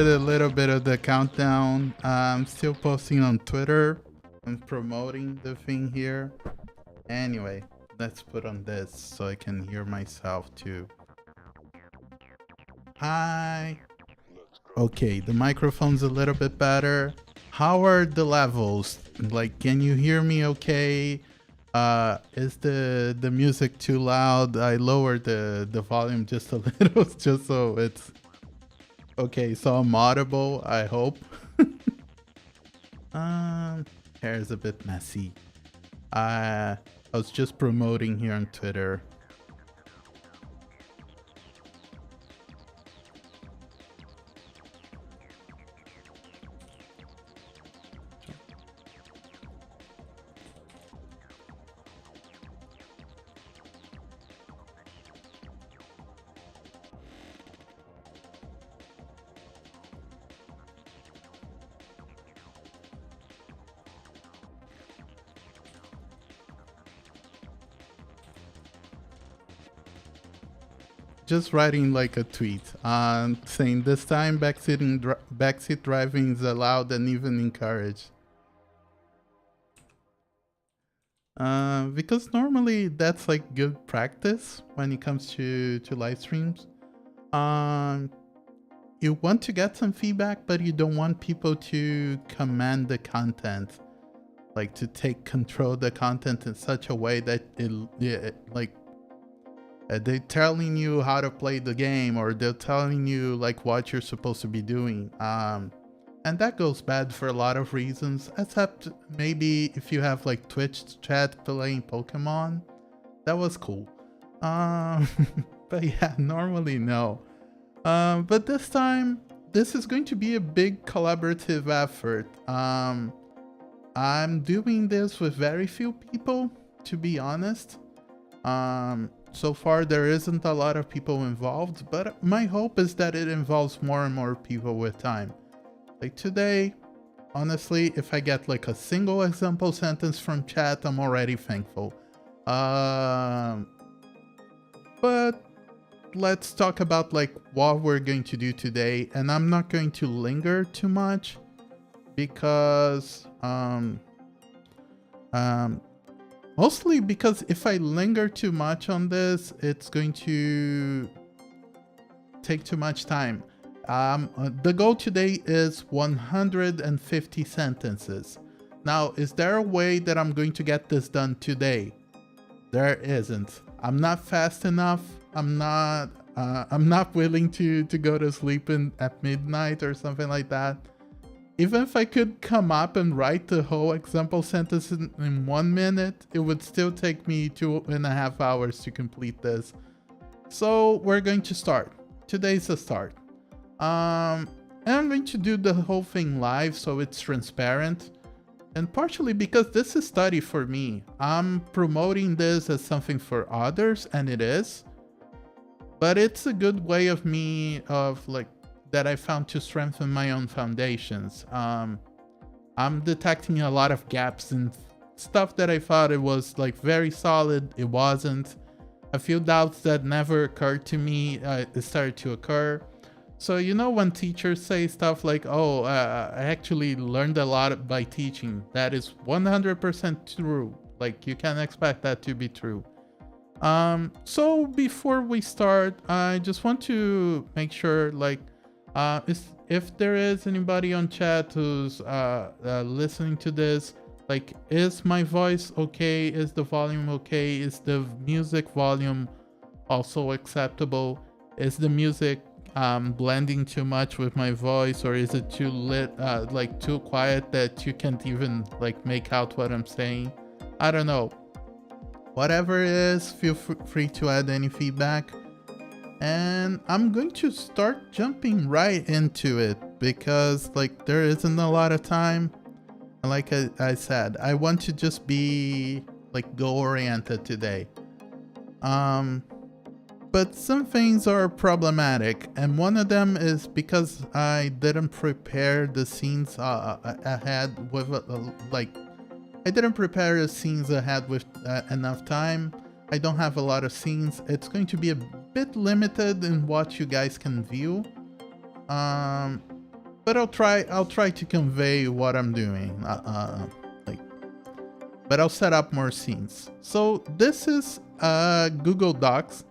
started a little bit of the countdown. I'm still posting on Twitter and promoting the thing here. Anyway, let's put on this so I can hear myself too. Hi. Okay, the microphone's a little bit better. How are the levels? Like, can you hear me okay? Is the music too loud? I lowered the volume just a little, just so it's okay. So I'm audible, I hope. Hair is a bit messy. I was just promoting here on Twitter. Just writing like a tweet saying this time backseat driving is allowed and even encouraged. Because normally that's like good practice when it comes to live streams. You want to get some feedback, but you don't want people to command the content, like to take control of the content in such a way that they're telling you how to play the game, or they're telling you like what you're supposed to be doing. And that goes bad for a lot of reasons, except maybe if you have like Twitch chat playing Pokemon, that was cool. But yeah, normally no. But this time, this is going to be a big collaborative effort. I'm doing this with very few people, to be honest. So far, there isn't a lot of people involved, but my hope is that it involves more and more people with time. Like today, honestly, if I get like a single example sentence from chat, I'm already thankful. But let's talk about like what we're going to do today, and I'm not going to linger too much because mostly because if I linger too much on this, it's going to take too much time. The goal today is 150 sentences. Now, is there a way that I'm going to get this done today? There isn't. I'm not fast enough. I'm not willing to go to sleep at midnight or something like that. Even if I could come up and write the whole example sentence in 1 minute, it would still take me 2.5 hours to complete this. So we're going to start. Today's the start. And I'm going to do the whole thing live so it's transparent. And partially because this is study for me. I'm promoting this as something for others, and it is. But it's a good way of me that I found to strengthen my own foundations. I'm detecting a lot of gaps in stuff that I thought it was like very solid. It wasn't. A few doubts that never occurred to me it started to occur. So you know when teachers say stuff like, oh, I actually learned a lot by teaching. That is 100% true. Like you can expect that to be true. So before we start, I just want to make sure like if there is anybody on chat who's listening to this, like, is my voice okay? Is the volume okay? Is the music volume also acceptable? Is the music blending too much with my voice, or is it too like too quiet that you can't even like make out what I'm saying? I don't know. Whatever it is, feel free to add any feedback. And I'm going to start jumping right into it because like there isn't a lot of time. And like I said, I want to just be like goal oriented today. But some things are problematic, and one of them is because I didn't prepare the scenes ahead with I didn't prepare the scenes ahead with enough time. I don't have a lot of scenes. It's going to be a bit limited in what you guys can view. but I'll try to convey what I'm doing. Like, but I'll set up more scenes. So this is a Google Docs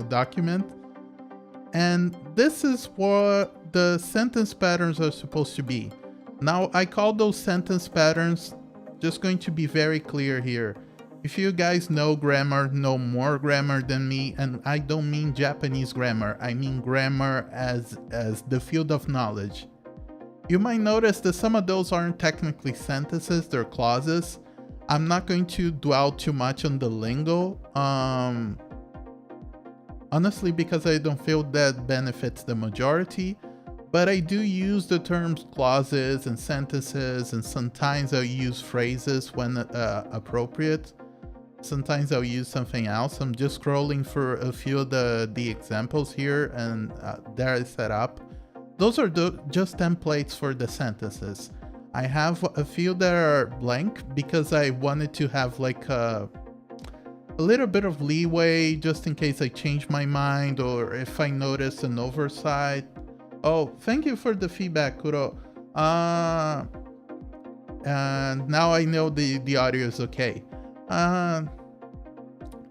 document, and this is what the sentence patterns are supposed to be. Now I call those sentence patterns, just going to be very clear here. If you guys know grammar, know more grammar than me, and I don't mean Japanese grammar, I mean grammar as the field of knowledge. You might notice that some of those aren't technically sentences, they're clauses. I'm not going to dwell too much on the lingo, honestly, because I don't feel that benefits the majority. But I do use the terms clauses and sentences, and sometimes I'll use phrases when appropriate. Sometimes I'll use something else. I'm just scrolling for a few of the examples here, and there I set up. Those are just templates for the sentences. I have a few that are blank because I wanted to have like a little bit of leeway just in case I change my mind or if I notice an oversight. Oh, thank you for the feedback, Kuro. And now I know the audio is okay.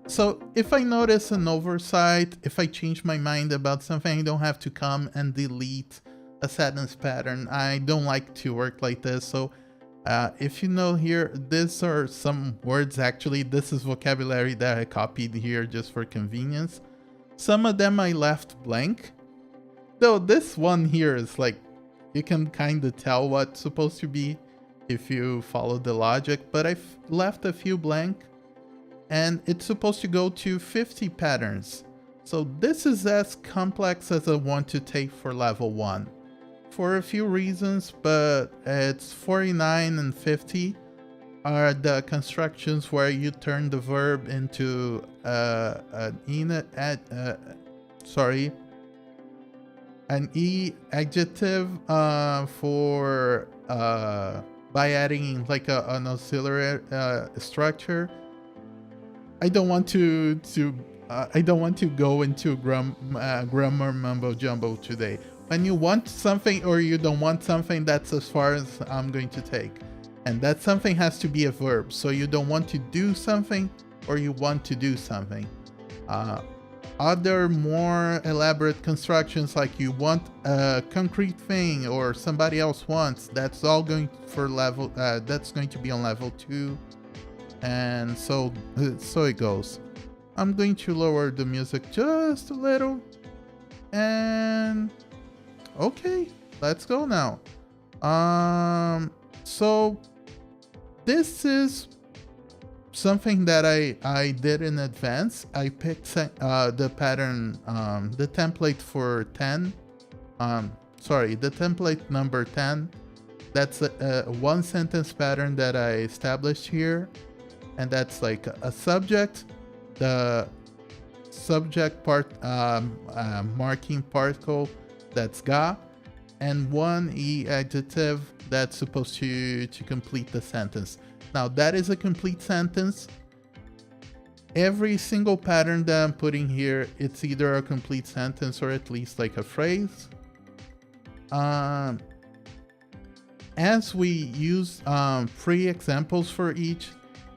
So if I notice an oversight, if I change my mind about something, I don't have to come and delete a sentence pattern. I don't like to work like this. So if you know here, these are some words. Actually, this is vocabulary that I copied here just for convenience. Some of them I left blank. Though this one here is like, you can kind of tell what's supposed to be if you follow the logic, but I've left a few blank, and it's supposed to go to 50 patterns. So this is as complex as I want to take for level 1 for a few reasons, but it's 49 and 50 are the constructions where you turn the verb into an E adjective for by adding like an auxiliary structure. I don't want to go into grammar mumbo jumbo today. When you want something or you don't want something, that's as far as I'm going to take. And that something has to be a verb. So you don't want to do something or you want to do something. Other more elaborate constructions, like you want a concrete thing or somebody else wants, that's all going for level, that's going to be on level 2. And so it goes. I'm going to lower the music just a little, and okay, let's go now. So this is something that I did in advance. I picked the pattern, the template for 10. The template number 10. That's a one sentence pattern that I established here. And that's like a subject, the subject part, marking particle, that's ga, and one E adjective that's supposed to complete the sentence. Now that is a complete sentence. Every single pattern that I'm putting here, it's either a complete sentence or at least like a phrase. As we use 3 examples for each,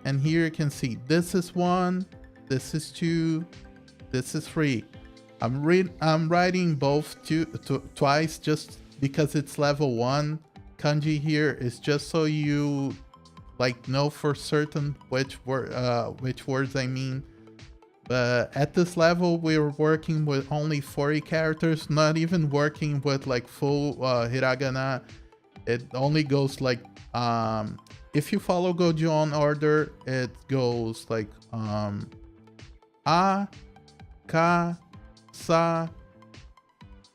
and here you can see this is 1, this is 2, this is 3. I'm writing both twice just because it's level 1. Kanji here is just so you like know for certain which words I mean. But at this level, we're working with only 40 characters, not even working with like full hiragana. It only goes like if you follow Gojo in order, it goes like a, ka, sa,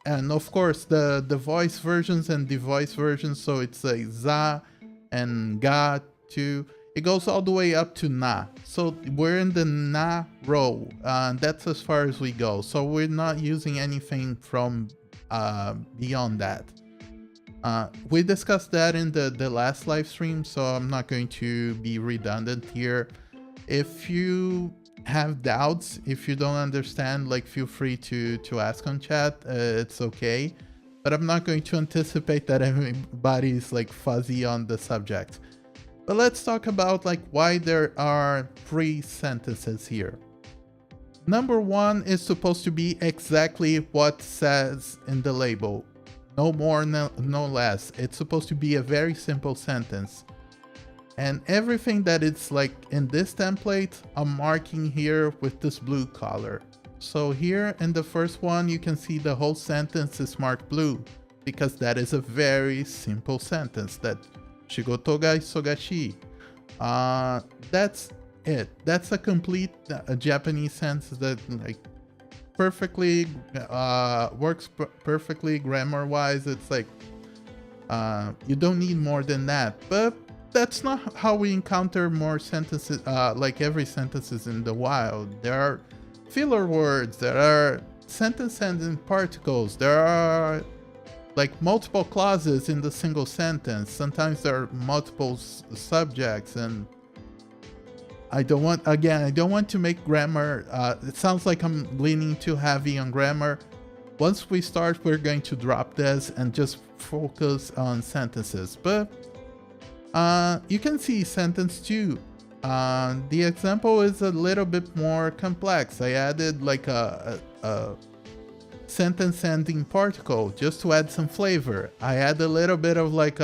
and of course the voice versions and the voice versions. So it's like za and ga too. It goes all the way up to na. So we're in the na row. That's as far as we go. So we're not using anything from beyond that. We discussed that in the last live stream, so I'm not going to be redundant here. If you have doubts, if you don't understand, like feel free to ask on chat. It's okay. but I'm not going to anticipate that everybody's like fuzzy on the subject. But let's talk about like why there are 3 sentences here. Number 1 is supposed to be exactly what says in the label. No more, no less. It's supposed to be a very simple sentence. And everything that is like in this template, I'm marking here with this blue color. So here in the first one, you can see the whole sentence is marked blue because that is a very simple sentence, that Shigoto ga isogashi. That's it. That's a complete Japanese sentence that like perfectly works perfectly grammar-wise. It's like you don't need more than that. But that's not how we encounter more sentences, like every sentences in the wild. There are filler words, there are sentence ending particles, there are like multiple clauses in the single sentence. Sometimes there are multiple subjects, and I don't want to make grammar, it sounds like I'm leaning too heavy on grammar. Once we start, we're going to drop this and just focus on sentences. But you can see sentence 2. The example is a little bit more complex. I added like a sentence ending particle just to add some flavor. I add a little bit of like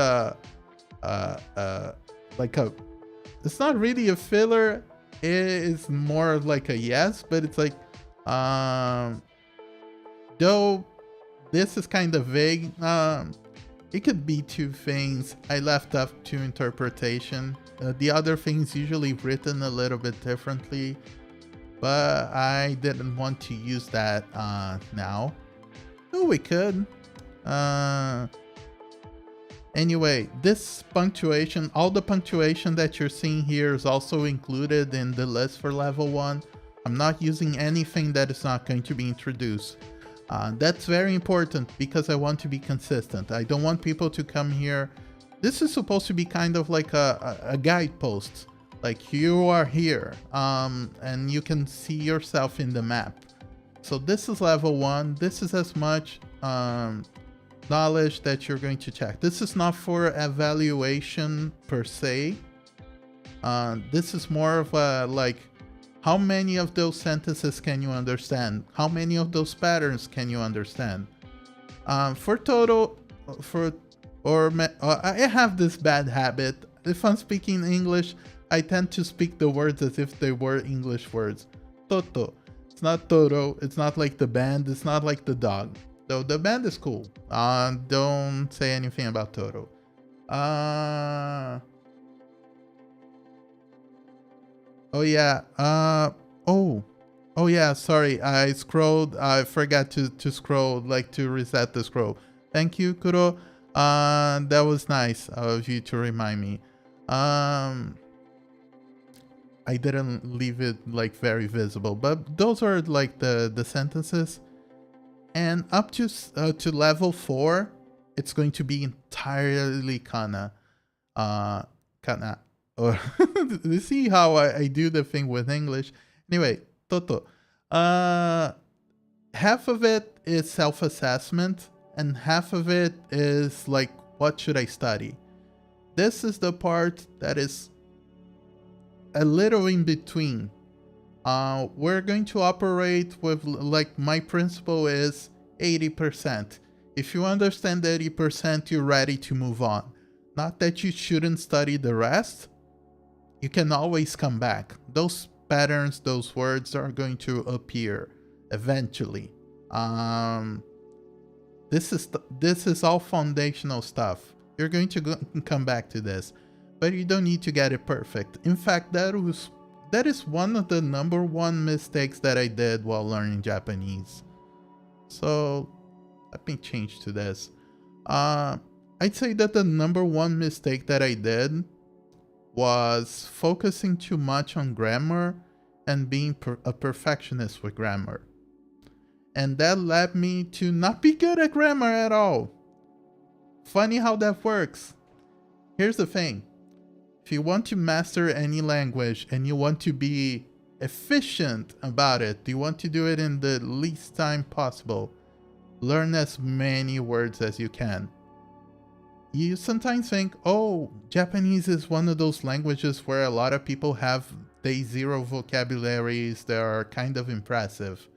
it's not really a filler, it is more like a yes, but it's like though this is kind of vague, it could be 2 things. I left up to interpretation. The other things usually written a little bit differently, but I didn't want to use that now. Oh, we could. Anyway, this punctuation, all the punctuation that you're seeing here is also included in the list for level 1. I'm not using anything that is not going to be introduced. That's very important because I want to be consistent. I don't want people to come here. This is supposed to be kind of like a guidepost. Like you are here, and you can see yourself in the map. So this is level 1. This is as much knowledge that you're going to check. This is not for evaluation per se. This is more of a like, how many of those sentences can you understand? How many of those patterns can you understand? For toto, I have this bad habit. If I'm speaking English, I tend to speak the words as if they were English words. Toto. It's not toto. It's not like the band. It's not like the dog. Though the band is cool. Don't say anything about toto. Oh yeah. Oh yeah. Sorry, I scrolled. I forgot to scroll, like to reset the scroll. Thank you, Kuro. That was nice of you to remind me. I didn't leave it like very visible, but those are like the sentences. And up to level 4, it's going to be entirely kana. Kana. Or you see how I do the thing with English. Anyway, toto. Half of it is self-assessment, and half of it is like, what should I study? This is the part that is a little in between. We're going to operate with, like, my principle is 80%. If you understand 80%, you're ready to move on. Not that you shouldn't study the rest. You can always come back. Those patterns, those words are going to appear eventually. This is all foundational stuff. You're going to come back to this, but you don't need to get it perfect. In fact, that is one of the #1 mistakes that I did while learning Japanese. So let me change to this. I'd say that the #1 mistake that I did was focusing too much on grammar and being a perfectionist with grammar. And that led me to not be good at grammar at all. Funny how that works. Here's the thing. If you want to master any language and you want to be efficient about it, you want to do it in the least time possible, learn as many words as you can. You sometimes think, oh, Japanese is one of those languages where a lot of people have day zero vocabularies that are kind of impressive.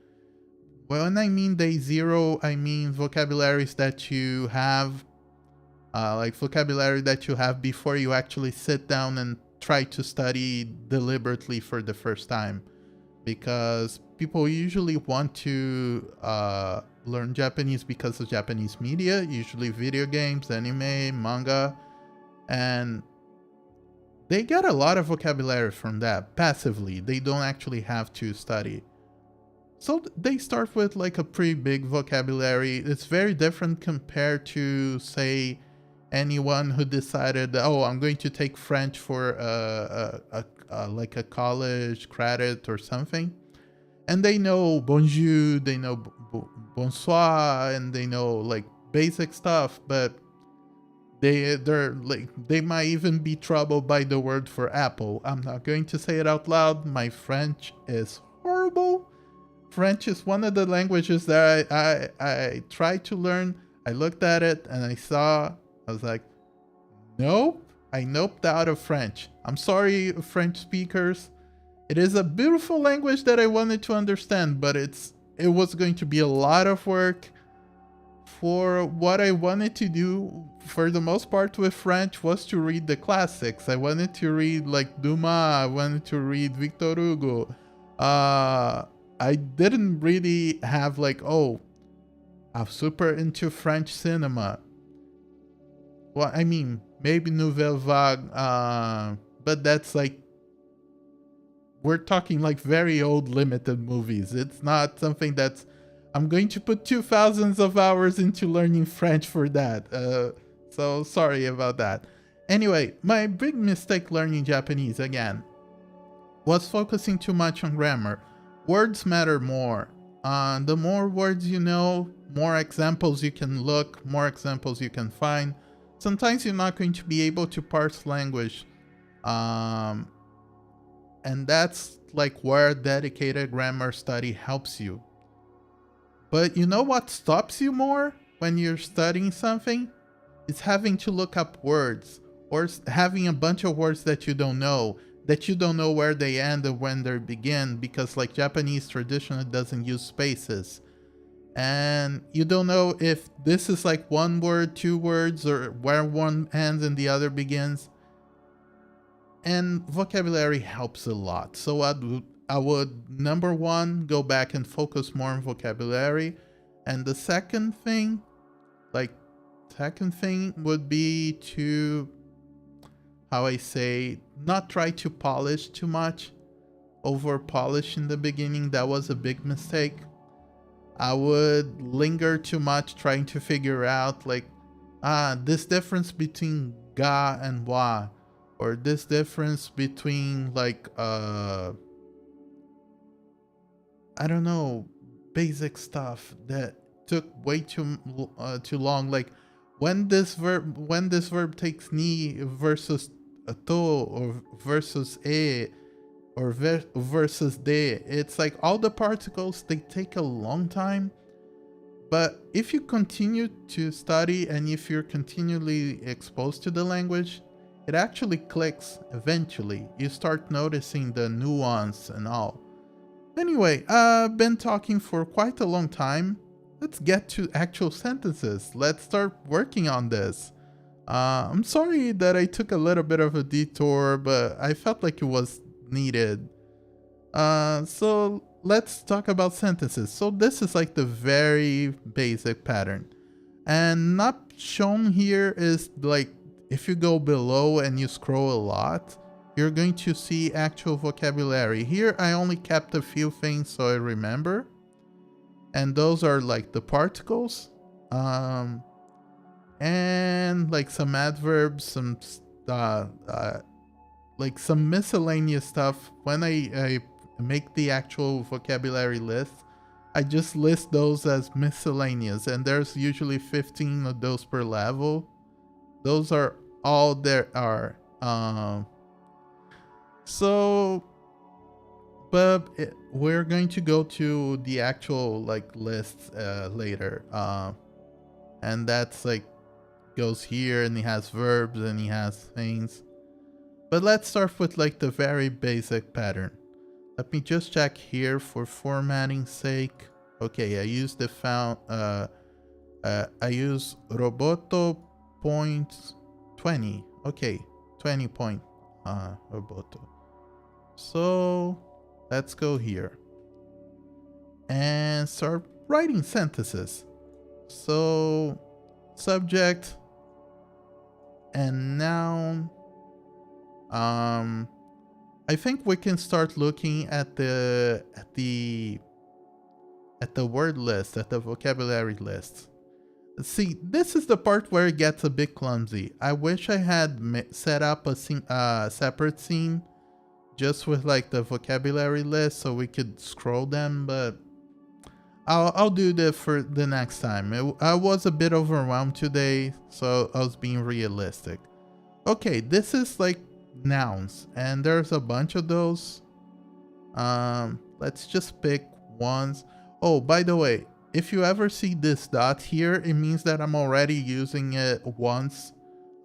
When I mean day zero, I mean vocabularies that you have, like vocabulary that you have before you actually sit down and try to study deliberately for the first time. Because people usually want to learn Japanese because of Japanese media, usually video games, anime, manga, and they get a lot of vocabulary from that passively. They don't actually have to study. So they start with like a pretty big vocabulary. It's very different compared to, say, anyone who decided, oh, I'm going to take French for like a college credit or something. And they know bonjour, they know bonsoir, and they know like basic stuff, but they're like, they might even be troubled by the word for apple. I'm not going to say it out loud. My French is horrible. French is one of the languages that I tried to learn. I looked at it and I was like, nope, I noped out of French. I'm sorry, French speakers. It is a beautiful language that I wanted to understand, but it was going to be a lot of work. For what I wanted to do, for the most part with French, was to read the classics. I wanted to read like Dumas, I wanted to read Victor Hugo. I didn't really have like, oh, I'm super into French cinema. Well, I mean, maybe Nouvelle Vague, but that's like, we're talking like very old limited movies. It's not something that's, I'm going to put 2,000 of hours into learning French for that. So sorry about that. Anyway, my big mistake learning Japanese again was focusing too much on grammar. Words matter more. The more words you know, more examples you can look, more examples you can find. Sometimes you're not going to be able to parse language. And that's like where dedicated grammar study helps you. But you know what stops you more when you're studying something? It's having to look up words, or having a bunch of words that you don't know where they end and when they begin, because like Japanese traditionally doesn't use spaces. And you don't know if this is like one word, two words, or where one ends and the other begins. And vocabulary helps a lot. So I would, number one, go back and focus more on vocabulary. And the second thing would be to, how I say, not try to polish too much. Over polish in the beginning, that was a big mistake. I would linger too much trying to figure out like, this difference between ga and wa, or this difference between like, I don't know, basic stuff that took way too long. Like when this verb takes ni versus to, or versus e, or versus de. It's like all the particles, they take a long time. But if you continue to study and if you're continually exposed to the language, it actually clicks eventually. You start noticing the nuance and all. Anyway, I've been talking for quite a long time. Let's get to actual sentences. Let's start working on this. I'm sorry that I took a little bit of a detour, but I felt like it was needed. So let's talk about sentences. So this is like the very basic pattern. And not shown here is like, if you go below and you scroll a lot, you're going to see actual vocabulary. Here I only kept a few things so I remember. And those are like the particles. And like some adverbs, some like some miscellaneous stuff. When I make the actual vocabulary list, I just list those as miscellaneous, and there's usually 15 of those per level. Those are all there are. So but we're going to go to the actual like lists later. And that's like goes here, and he has verbs and he has things. But let's start with like the very basic pattern. Let me just check here for formatting sake. Okay, I use the I use roboto point 20. Okay, 20 point roboto. So let's go here and start writing sentences. So subject and noun. I think we can start looking at the word list, at the vocabulary list. See, this is the part where it gets a bit clumsy. I wish I had set up a separate scene just with like the vocabulary list so we could scroll them, but I'll do that for the next time. I was a bit overwhelmed today, so I was being realistic. Okay, this is like nouns, and there's a bunch of those. Let's just pick ones. Oh, by the way, if you ever see this dot here, it means that I'm already using it once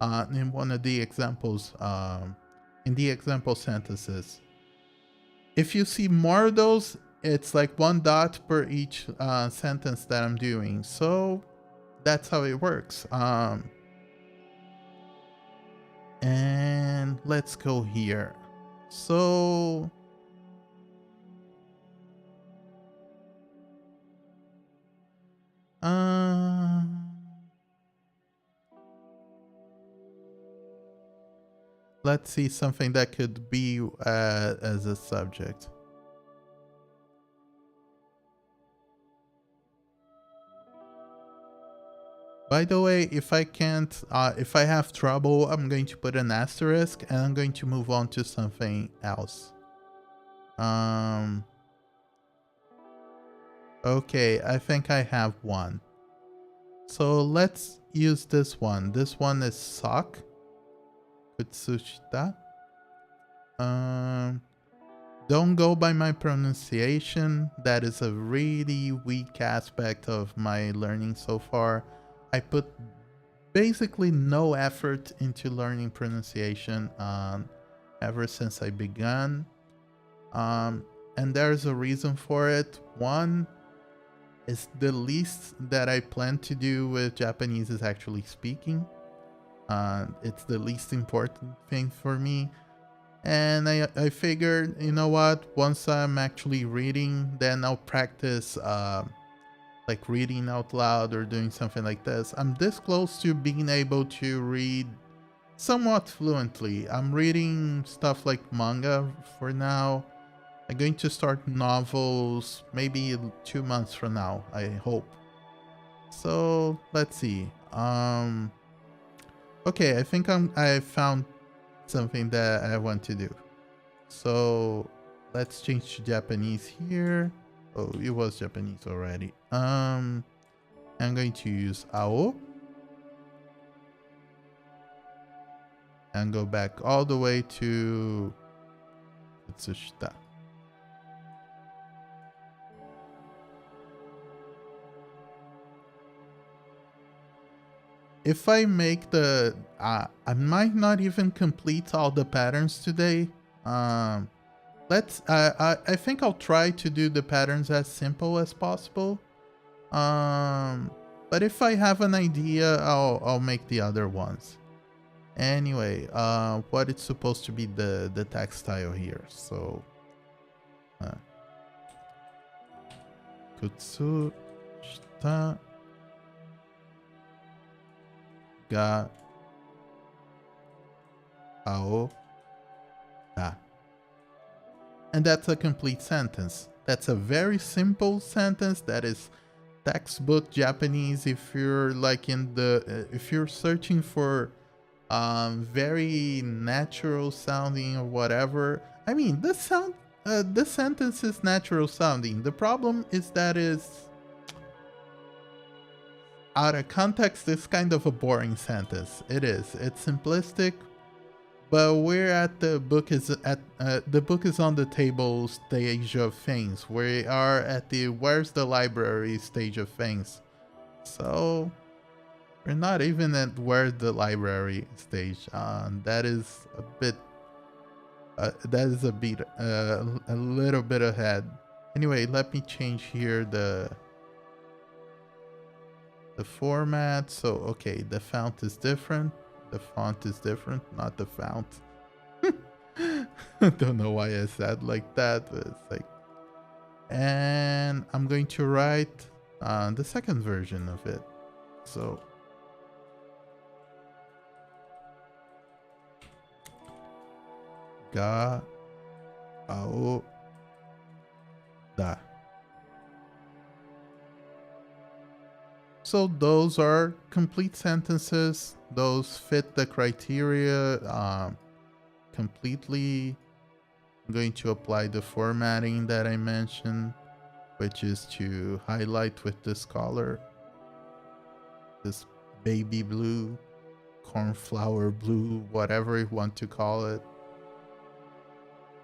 in one of the examples, in the example sentences. If you see more of those, it's like one dot per each sentence that I'm doing. So that's how it works. And let's go here. So let's see something that could be as a subject. By the way, if I can't, if I have trouble, I'm going to put an asterisk and I'm going to move on to something else. Okay, I think I have one. So let's use this one. This one is sock. Kutsushita. Don't go by my pronunciation. That is a really weak aspect of my learning so far. I put basically no effort into learning pronunciation ever since I began. And there's a reason for it. One is the least that I plan to do with Japanese is actually speaking. It's the least important thing for me. And I figured, you know what, once I'm actually reading, then I'll practice like reading out loud or doing something like this. I'm this close to being able to read somewhat fluently. I'm reading stuff like manga for now. I'm going to start novels maybe 2 months from now, I hope. So let's see. Okay, I think I found something that I want to do. So let's change to Japanese here. Oh, it was Japanese already. I'm going to use ao and go back all the way to Utsushita. If I make the I might not even complete all the patterns today. I think I'll try to do the patterns as simple as possible. But if I have an idea, I'll make the other ones. Anyway, what it's supposed to be the textile here. So kutsu shita ga ao da. And that's a complete sentence. That's a very simple sentence that is textbook Japanese. If you're like if you're searching for very natural sounding or whatever. I mean, this sentence is natural sounding. The problem is that is out of context. It's kind of a boring sentence. It is. It's simplistic, but we're at the book is on the table stage of things. We are at the where's the library stage of things. So we're not even at where's the library stage. That is a bit a little bit ahead. Anyway, let me change here the format. So okay, the font is different. The font is different, not the font. I don't know why I said like that, but it's like, and I'm going to write the second version of it. So ga ao da. So those are complete sentences. Those fit the criteria completely. I'm going to apply the formatting that I mentioned, which is to highlight with this color, this baby blue, cornflower blue, whatever you want to call it.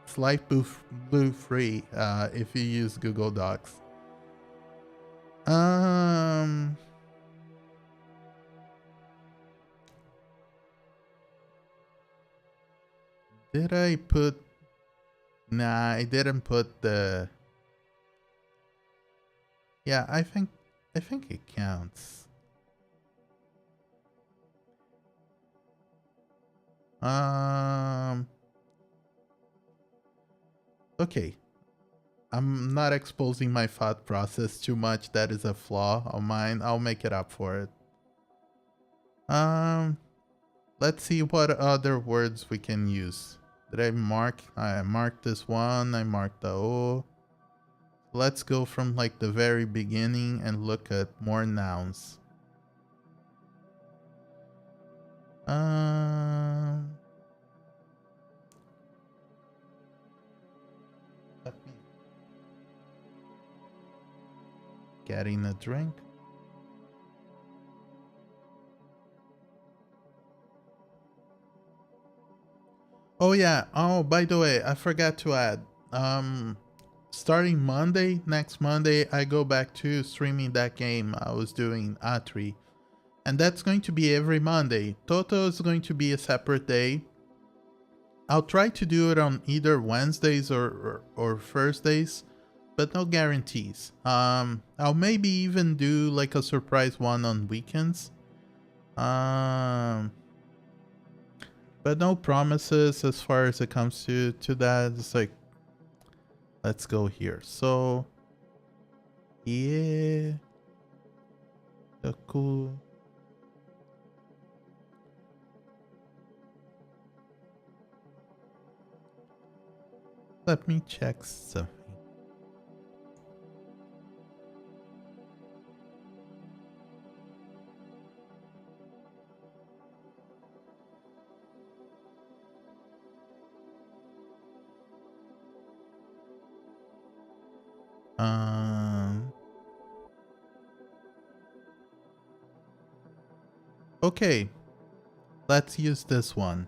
It's light blue free if you use Google Docs. Did I put... Nah, I didn't put the... Yeah, I think it counts. Okay. I'm not exposing my thought process too much. That is a flaw of mine. I'll make it up for it. Let's see what other words we can use. Did I mark? I marked this one. I marked the O. Let's go from like the very beginning and look at more nouns. Getting a drink. Oh yeah. Oh, by the way, I forgot to add. Starting Monday, next Monday, I go back to streaming that game I was doing Atri. And that's going to be every Monday. Toto is going to be a separate day. I'll try to do it on either Wednesdays or Thursdays, but no guarantees. I'll maybe even do like a surprise one on weekends. But no promises as far as it comes to that. It's like, let's go here. So, yeah, cool. Let me check something. Okay, let's use this one.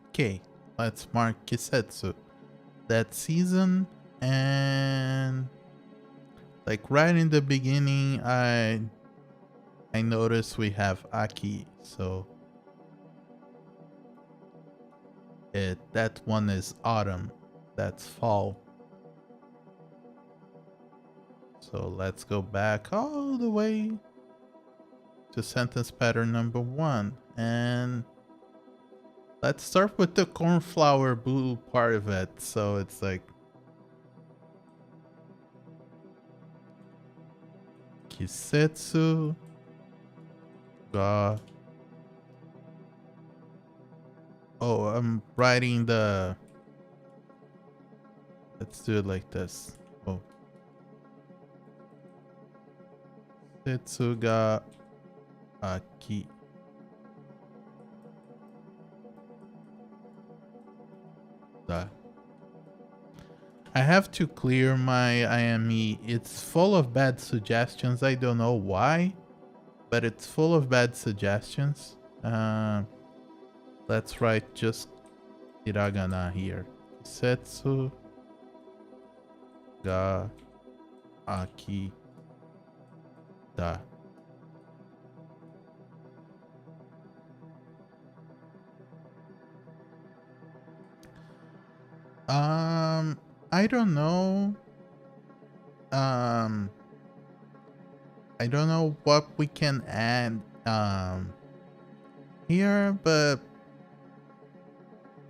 Okay, let's mark Kisetsu. That season, and like right in the beginning, I noticed we have Aki, so that one is autumn. That's fall. So let's go back all the way to sentence pattern number 1, and let's start with the cornflower blue part of it. So it's like Kisetsu ga. Oh, I'm writing the... Let's do it like this. Oh. Setsu ga aki. Da. I have to clear my IME. It's full of bad suggestions. I don't know why, but it's full of bad suggestions. Let's write just hiragana here. Kisetsu ga aki da. I don't know. I don't know what we can add here, but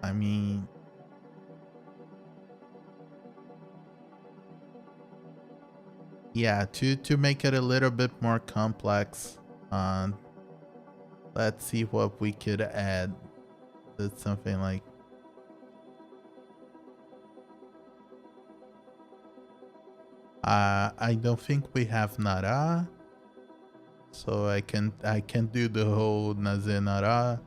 I mean, yeah, to make it a little bit more complex. Let's see what we could add. That's something like I don't think we have nara, so I can do the whole naze nara.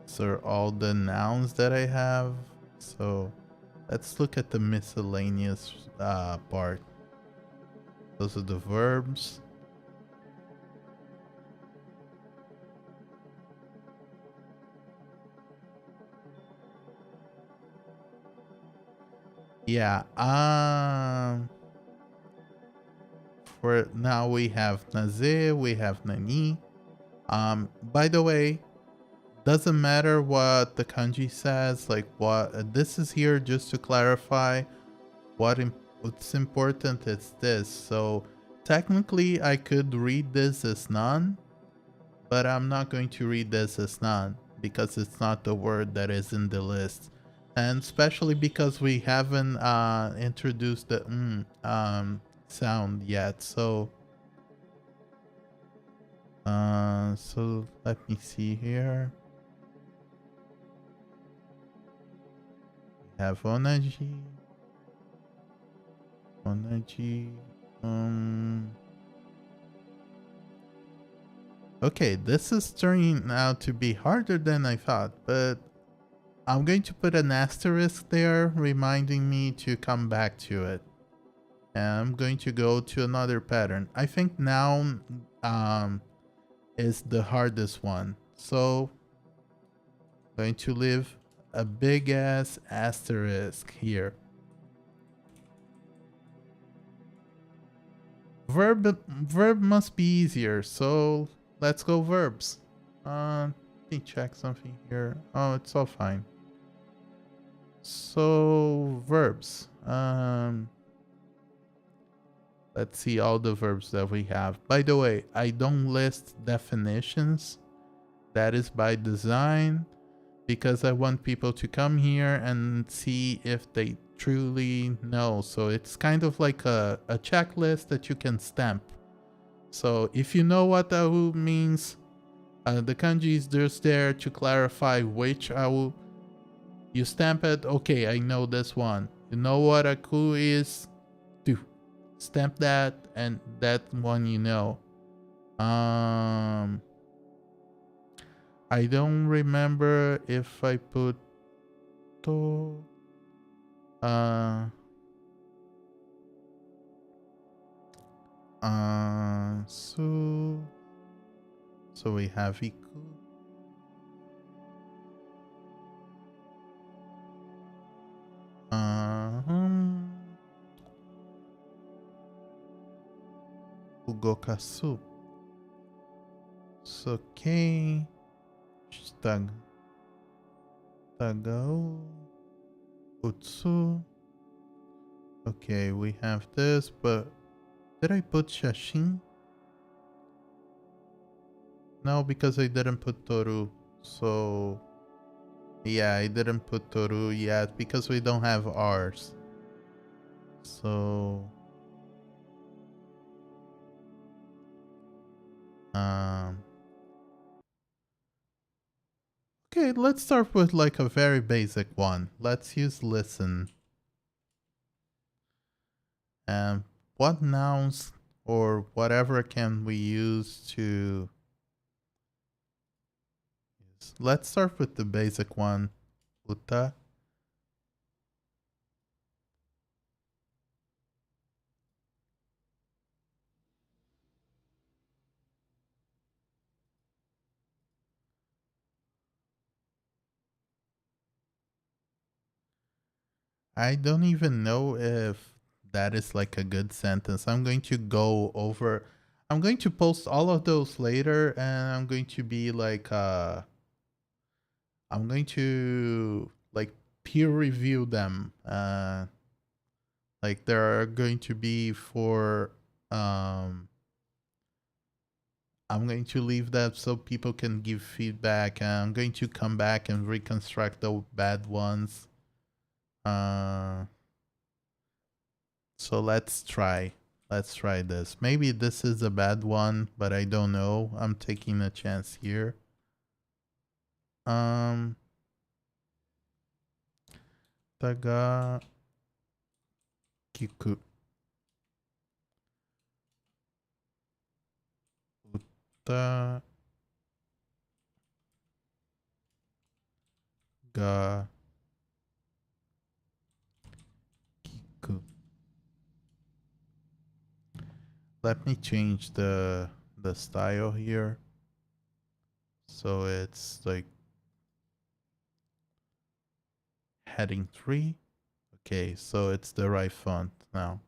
So all the nouns that I have. So let's look at the miscellaneous part. Those are the verbs. Yeah. For now we have naze, we have nani. By the way, doesn't matter what the kanji says. Like what this is here just to clarify what's important is this. So technically I could read this as nan, but I'm not going to read this as nan because it's not the word that is in the list. And especially because we haven't introduced the sound yet. So so let me see here. We have onaji. Okay, this is turning out to be harder than I thought, but I'm going to put an asterisk there reminding me to come back to it. And I'm going to go to another pattern. I think noun is the hardest one. So I'm going to leave a big ass asterisk here. Verb must be easier, so let's go verbs. Let me check something here. Oh, it's all fine. So verbs. Let's see all the verbs that we have. By the way, I don't list definitions. That is by design because I want people to come here and see if they truly know. So it's kind of like a checklist that you can stamp. So if you know what au means, the kanji is just there to clarify which au. You stamp it, okay, I know this one. You know what a ku is? Do stamp that, and that one you know. I don't remember if I put to so we have iku. Ugokasu. Sokei. Tagau. Utsu. Okay, we have this, but did I put shashin? No, because I didn't put toru. So yeah, I didn't put toru yet because we don't have R's. So okay, let's start with like a very basic one. Let's use listen. And what nouns or whatever can we use to use? Let's start with the basic one. Uta. I don't even know if that is like a good sentence. I'm going to go over. I'm going to post all of those later, and I'm going to be like, I'm going to like peer review them. Like there are going to be for, I'm going to leave that so people can give feedback. And I'm going to come back and reconstruct the bad ones. So let's try. Let's try this. Maybe this is a bad one, but I don't know. I'm taking a chance here. Taga Kiku. Uta ga Kiku. Let me change the style here. So it's like heading 3. Okay, so it's the right font now.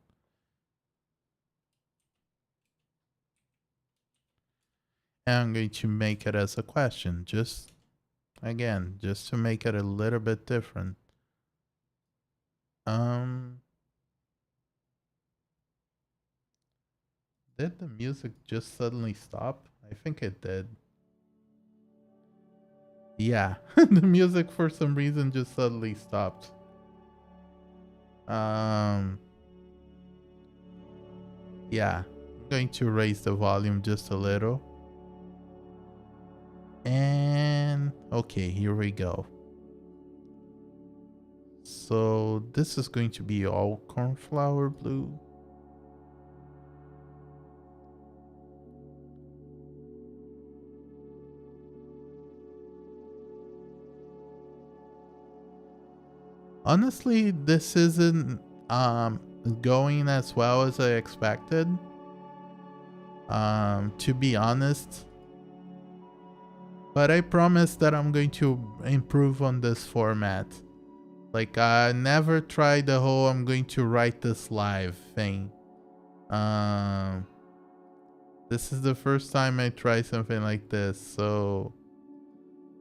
And I'm going to make it as a question, just again, just to make it a little bit different. Did the music just suddenly stop? I think it did. Yeah, the music for some reason just suddenly stopped. Yeah, I'm going to raise the volume just a little. And okay, here we go. So this is going to be all cornflower blue. Honestly, this isn't going as well as I expected. To be honest. But I promise that I'm going to improve on this format. Like I never tried the whole I'm going to write this live thing. This is the first time I try something like this. So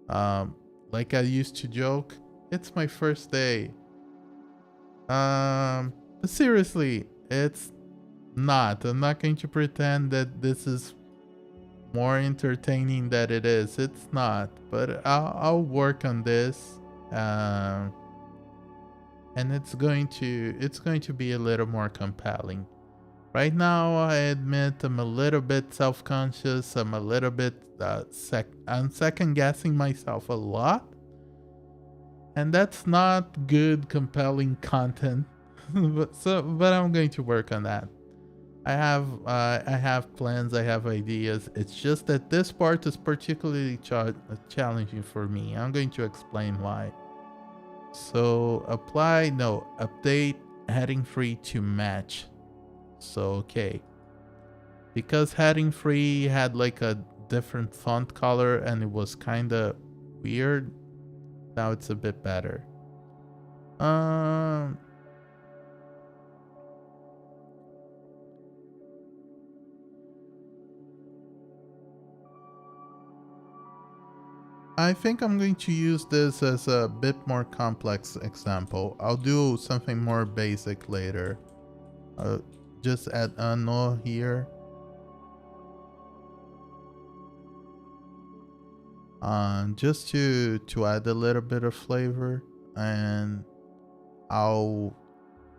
like I used to joke, it's my first day. But seriously, it's not. I'm not going to pretend that this is more entertaining than it is. It's not. But I'll work on this. And it's going to be a little more compelling. Right now, I admit I'm a little bit self-conscious. I'm a little bit I'm second guessing myself a lot. And that's not good, compelling content. but I'm going to work on that. I have plans. I have ideas. It's just that this part is particularly challenging for me. I'm going to explain why. So update heading 3 to match. So okay, because heading 3 had like a different font color and it was kind of weird. Now it's a bit better. I think I'm going to use this as a bit more complex example. I'll do something more basic later. Just add a no here. Just to add a little bit of flavor, and I'll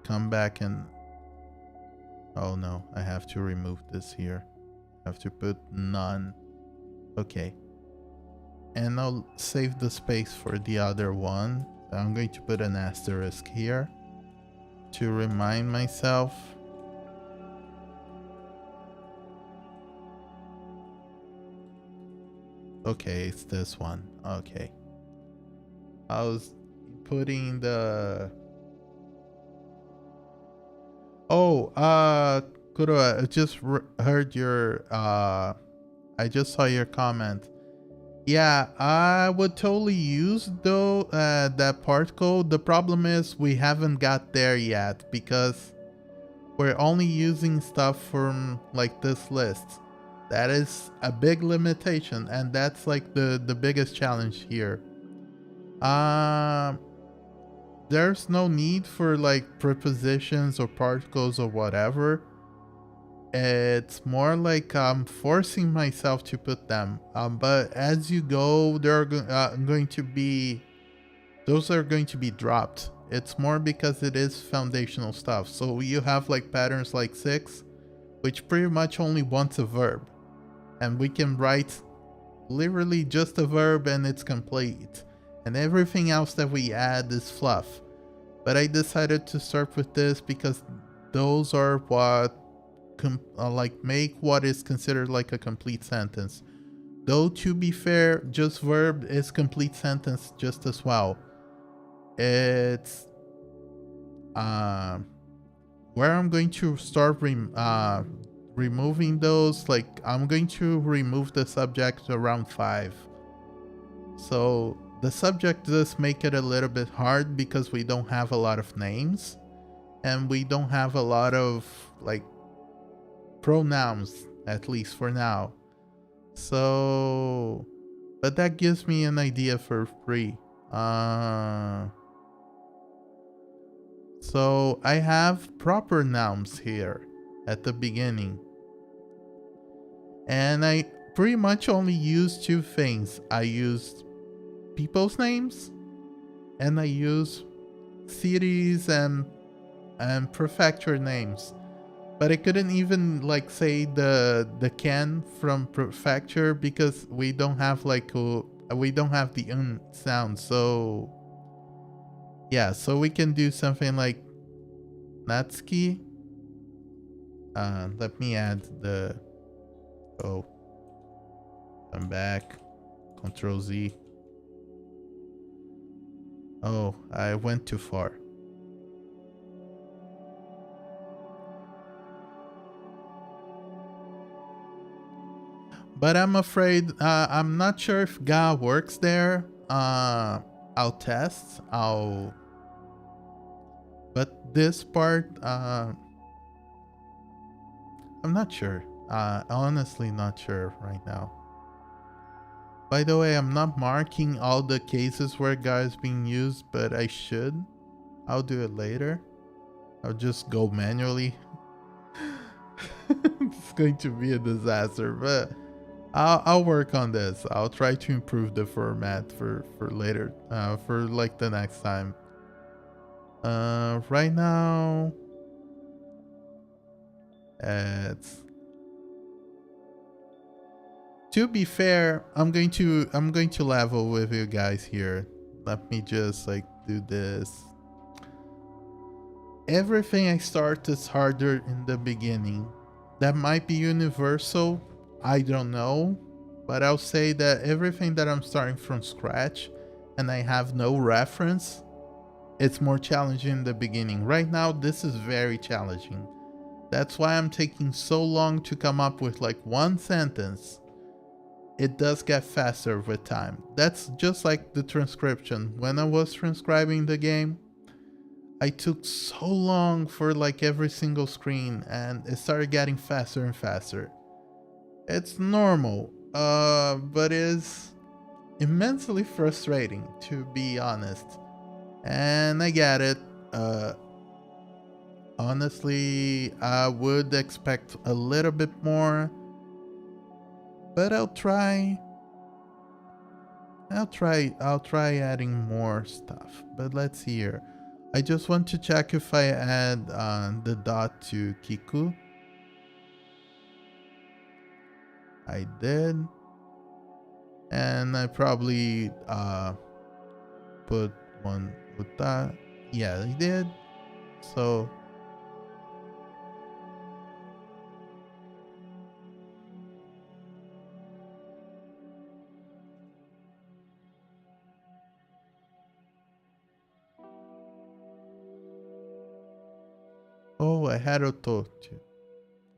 come back and oh no, I have to remove this here. I have to put none. Okay. And I'll save the space for the other one. I'm going to put an asterisk here to remind myself. Okay, it's this one. Okay. I was putting the... Oh, Kuro, I just heard your, I just saw your comment. Yeah, I would totally use though that particle. The problem is we haven't got there yet because we're only using stuff from like this list. That is a big limitation, and that's like the biggest challenge here. There's no need for like prepositions or particles or whatever. It's more like I'm forcing myself to put them. But as you go, they're going to be, those are going to be dropped. It's more because it is foundational stuff. So you have like patterns like 6, which pretty much only wants a verb. And we can write literally just a verb and it's complete. And everything else that we add is fluff. But I decided to start with this because those are what like make what is considered like a complete sentence. Though to be fair, just verb is complete sentence just as well. It's where I'm going to start removing those. Like I'm going to remove the subject around 5. So the subject does make it a little bit hard because we don't have a lot of names and we don't have a lot of like pronouns, at least for now. So, but that gives me an idea for free. So I have proper nouns here at the beginning. And I pretty much only use 2 things. I use people's names and I use cities and prefecture names. But I couldn't even like say the can from prefecture because we don't have like we don't have the sound. So yeah, so we can do something like Natsuki. Let me add the I'm back. Control Z. Oh, I went too far. But I'm afraid, I'm not sure if Ga works there. I'll test. But this part, I'm not sure. Honestly not sure right now. By the way, I'm not marking all the cases where Ga is being used, but I should. I'll do it later. I'll just go manually. It's going to be a disaster, but I'll work on this. I'll try to improve the format for later, for like the next time. Right now, it's, to be fair, I'm going to level with you guys here. Let me just like do this. Everything I start is harder in the beginning. That might be universal. I don't know, but I'll say that everything that I'm starting from scratch and I have no reference, it's more challenging in the beginning. Right now, this is very challenging. That's why I'm taking so long to come up with like one sentence. It does get faster with time. That's just like the transcription. When I was transcribing the game, I took so long for like every single screen and it started getting faster and faster. It's normal, but it's immensely frustrating, to be honest. And I get it. Honestly, I would expect a little bit more, but I'll try adding more stuff. But let's see here. I just want to check if I add the dot to Kiku. I did. And I probably put one with that. Yeah, I did. So Oh, I had a toto.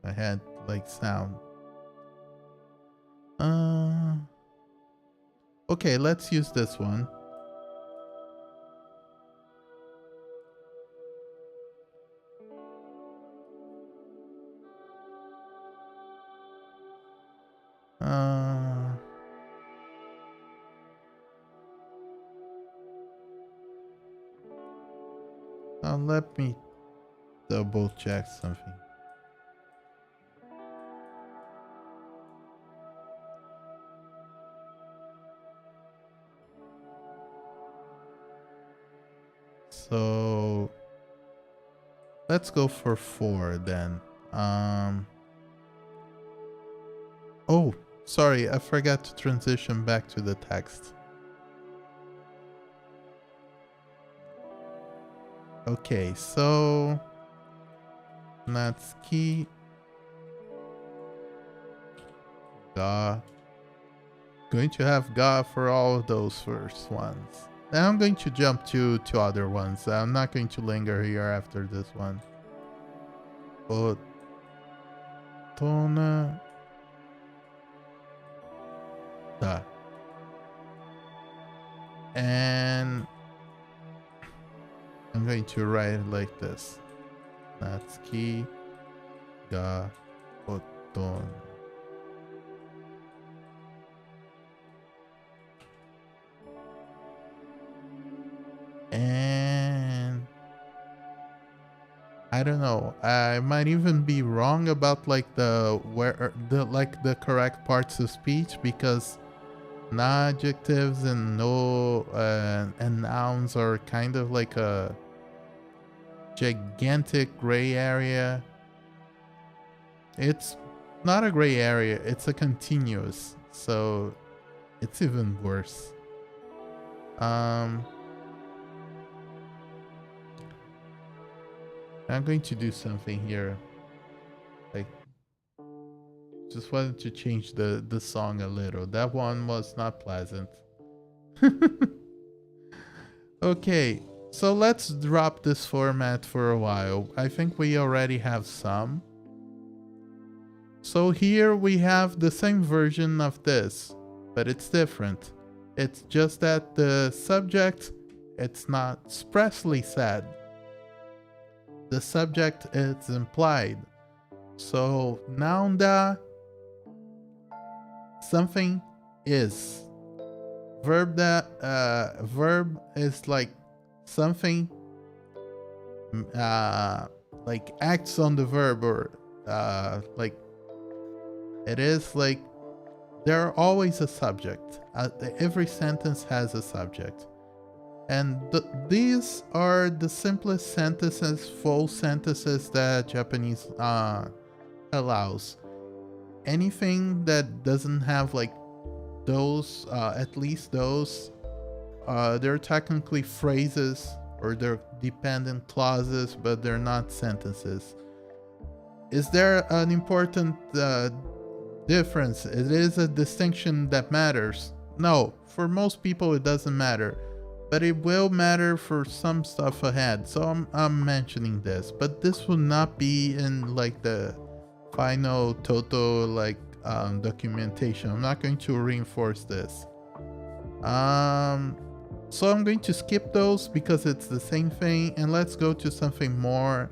I had like sound. Okay, let's use this one. Let me double check something. So let's go for 4 then. Oh, sorry, I forgot to transition back to the text. Okay, so that's key. Ga. Going to have Ga for all of those first ones. Now I'm going to jump to other ones. I'm not going to linger here after this one. Tona. Da. And I'm going to write it like this. That's key. Ga. Oton. And I don't know. I might even be wrong about like the correct parts of speech, because adjectives and and nouns are kind of like a gigantic gray area. It's not a gray area, it's a continuous, so it's even worse. I'm going to do something here. Like, just wanted to change the song a little. That one was not pleasant. Okay, so let's drop this format for a while. I think we already have some. So here we have the same version of this, but it's different. It's just that the subject, it's not expressly said. The subject is implied. So noun da, something is. Verb da, verb is like something like acts on the verb, or like it is like there are always a subject. Every sentence has a subject. And these are the simplest sentences, full sentences that Japanese allows. Anything that doesn't have like those, at least those, they're technically phrases, or they're dependent clauses, but they're not sentences. Is there an important difference? It is a distinction that matters. No, for most people it doesn't matter. But it will matter for some stuff ahead, so I'm mentioning this. But this will not be in like the final toto like documentation. I'm not going to reinforce this. So I'm going to skip those because it's the same thing, and let's go to something more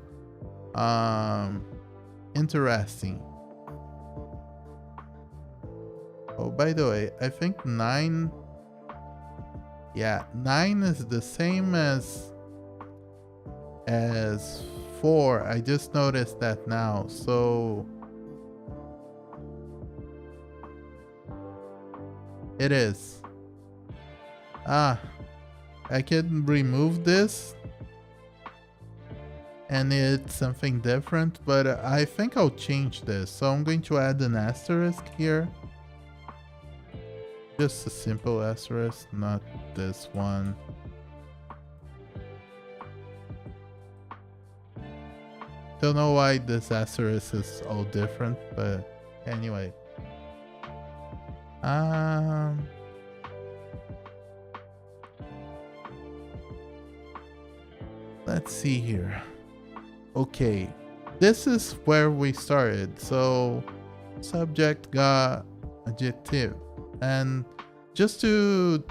interesting. Oh, by the way, I think 9. Yeah, 9 is the same as 4. I just noticed that now. So it is. I can remove this and it's something different, but I think I'll change this. So I'm going to add an asterisk here. Just a simple asterisk, not this one. Don't know why this asterisk is all different, but anyway. Let's see here. Okay, this is where we started. So subject ga adjective, and just to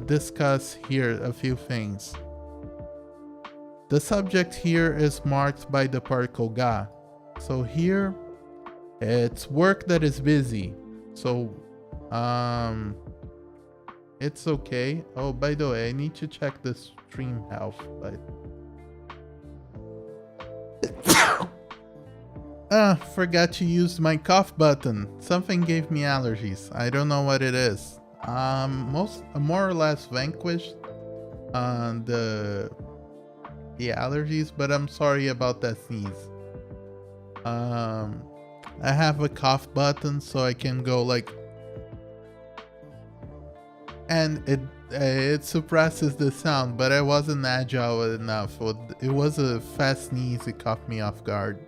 discuss here a few things. The subject here is marked by the particle ga. So here it's work that is busy. So it's okay. Oh, by the way, I need to check the stream health, but forgot to use my cough button. Something gave me allergies. I don't know what it is. More or less vanquished the allergies, but I'm sorry about that sneeze. I have a cough button so I can go like, and it suppresses the sound, but I wasn't agile enough. It was a fast sneeze, it caught me off guard.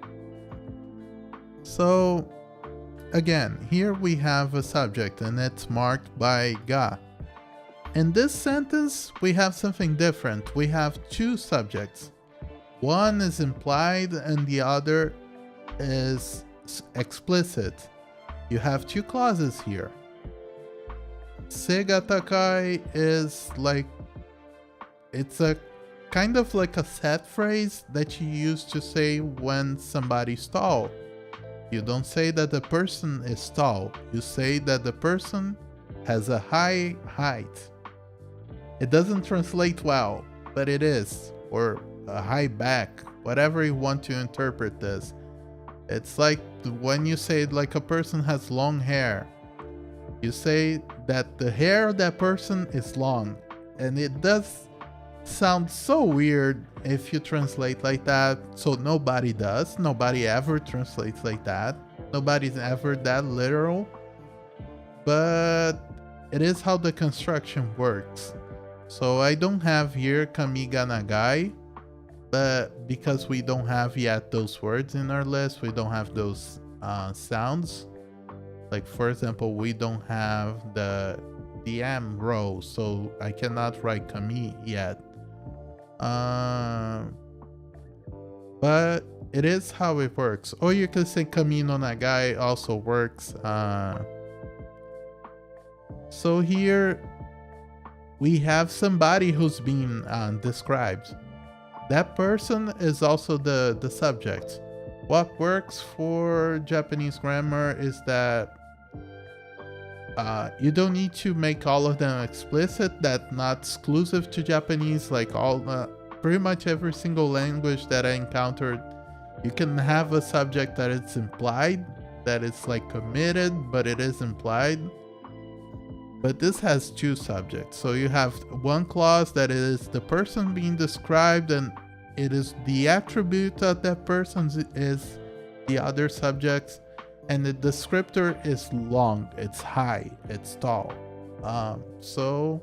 So again, here we have a subject and it's marked by ga. In this sentence, we have something different. We have two subjects. One is implied and the other is explicit. You have two clauses here. Segatakai is like, it's a kind of like a set phrase that you use to say when somebody's tall. You don't say that the person is tall. You say that the person has a high height. It doesn't translate well, but it is. Or a high back, whatever you want to interpret this. It's like when you say like a person has long hair. You say that the hair of that person is long. And it does sound so weird if you translate like that. So nobody does. Nobody ever translates like that. Nobody's ever that literal. But it is how the construction works. So I don't have here kamiga nagai, but because we don't have yet those words in our list, we don't have those sounds. Like for example, we don't have the M row, so I cannot write kami yet. But it is how it works. Or you can say kami no nagai also works. So here we have somebody who's being described. That person is also the subject. What works for Japanese grammar is that you don't need to make all of them explicit. That's not exclusive to Japanese. Like pretty much every single language that I encountered, you can have a subject that it's implied, that it's like committed, but it is implied. But this has two subjects. So you have one clause that is the person being described, and it is the attribute of that person is the other subjects. And the descriptor is long, it's high, it's tall. So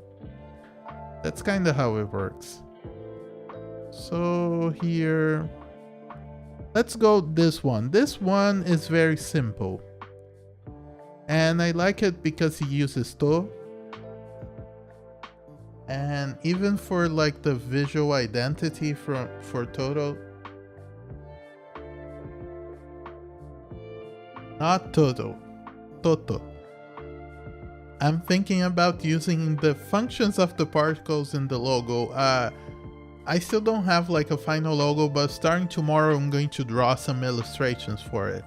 that's kind of how it works. So here, let's go this one. This one is very simple. And I like it because he uses to. And even for like the visual identity for toto. Not toto. Toto. I'm thinking about using the functions of the particles in the logo. I still don't have like a final logo, but starting tomorrow I'm going to draw some illustrations for it.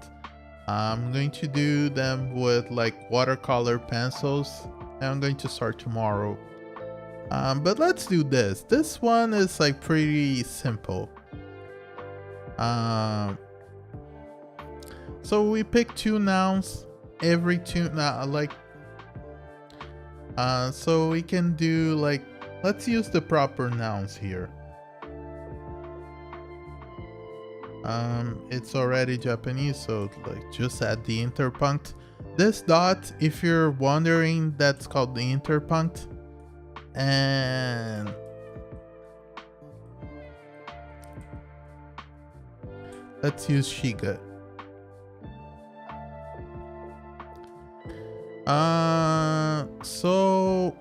I'm going to do them with like watercolor pencils, and I'm going to start tomorrow. But let's do this. This one is like pretty simple. So we pick two nouns, every two so we can do like, let's use the proper nouns here. It's already Japanese, so like just add the interpunct. This dot, if you're wondering, that's called the interpunct. And let's use Shiga. So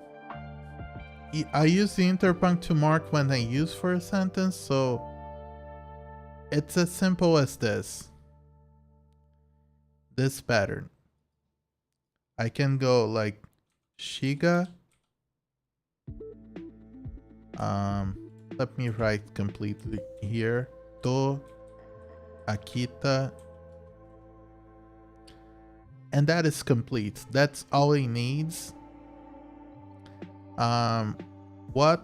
I use the interpunct to mark when I use for a sentence, so it's as simple as this. this pattern. I can go like Shiga. Let me write completely here. To, Akita. And that is complete. That's all it needs. What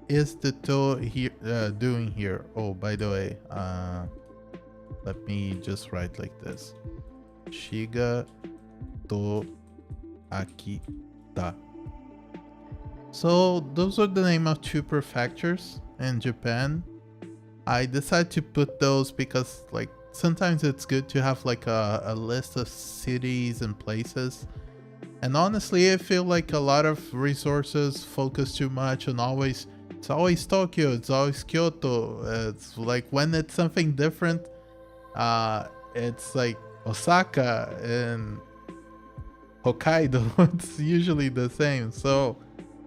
is the to here doing here? Oh, by the way, let me just write like this. Shiga to Akita. So those are the name of 2 prefectures in Japan. I decided to put those because like sometimes it's good to have like a list of cities and places. And honestly, I feel like a lot of resources focus too much on it's always Tokyo, it's always Kyoto. It's like when it's something different, it's like Osaka and Hokkaido. It's usually the same. So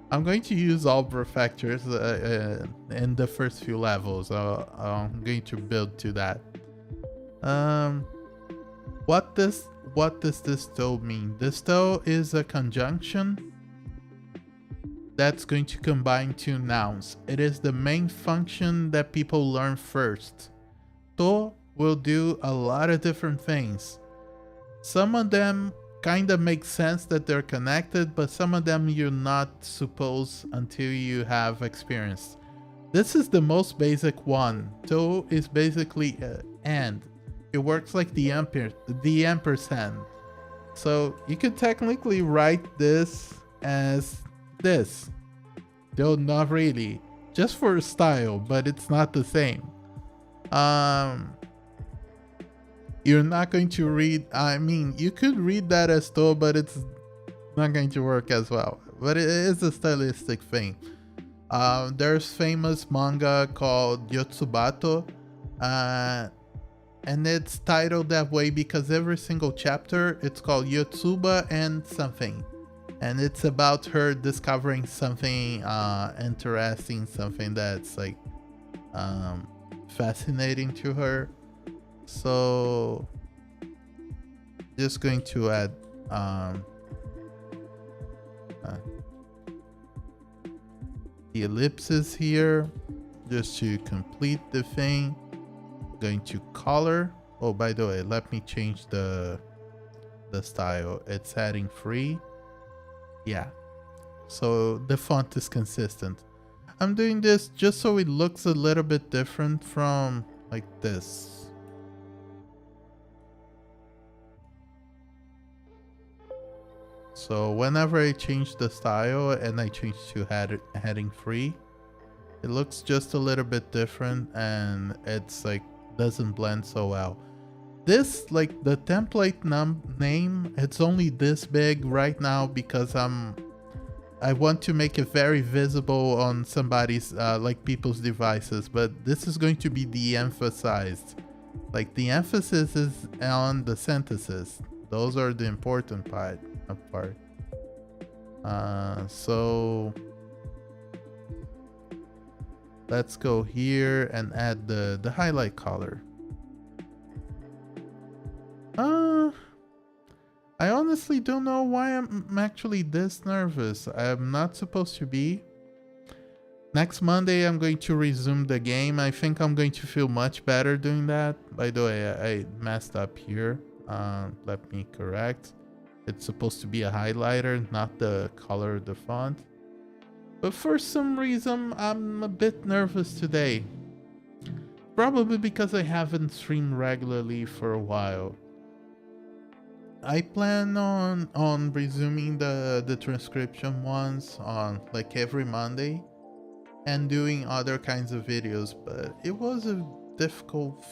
I'm going to use all prefectures in the first few levels. I'm going to build to that. What does this to mean? This to is a conjunction that's going to combine 2 nouns. It is the main function that people learn first. To will do a lot of different things. Some of them kind of make sense that they're connected, but some of them you're not supposed until you have experienced. This is the most basic one. To is basically and. It works like the ampersand. So you could technically write this as this. Though not really. Just for style, but it's not the same. You're not going to read, I mean, you could read that as to, but it's not going to work as well. But it is a stylistic thing. There's famous manga called Yotsubato. And it's titled that way because every single chapter, it's called Yotsuba and something. And it's about her discovering something interesting, something that's like fascinating to her. So just going to add the ellipses here just to complete the thing. Going to color. Oh, by the way, let me change the style. It's heading free. Yeah. So the font is consistent. I'm doing this just so it looks a little bit different from like this. So whenever I change the style and I change to heading free, it looks just a little bit different and it's like doesn't blend so well. This, like the template name, it's only this big right now because I want to make it very visible on somebody's like people's devices, but this is going to be de-emphasized. Like the emphasis is on the sentences. Those are the important part. So let's go here and add the highlight color. I honestly don't know why I'm actually this nervous. I'm not supposed to be. Next Monday, I'm going to resume the game. I think I'm going to feel much better doing that. By the way, I messed up here. Let me correct. It's supposed to be a highlighter, not the color of the font. But for some reason, I'm a bit nervous today. Probably because I haven't streamed regularly for a while. I plan on resuming the transcription ones on like every Monday and doing other kinds of videos, but it was a difficult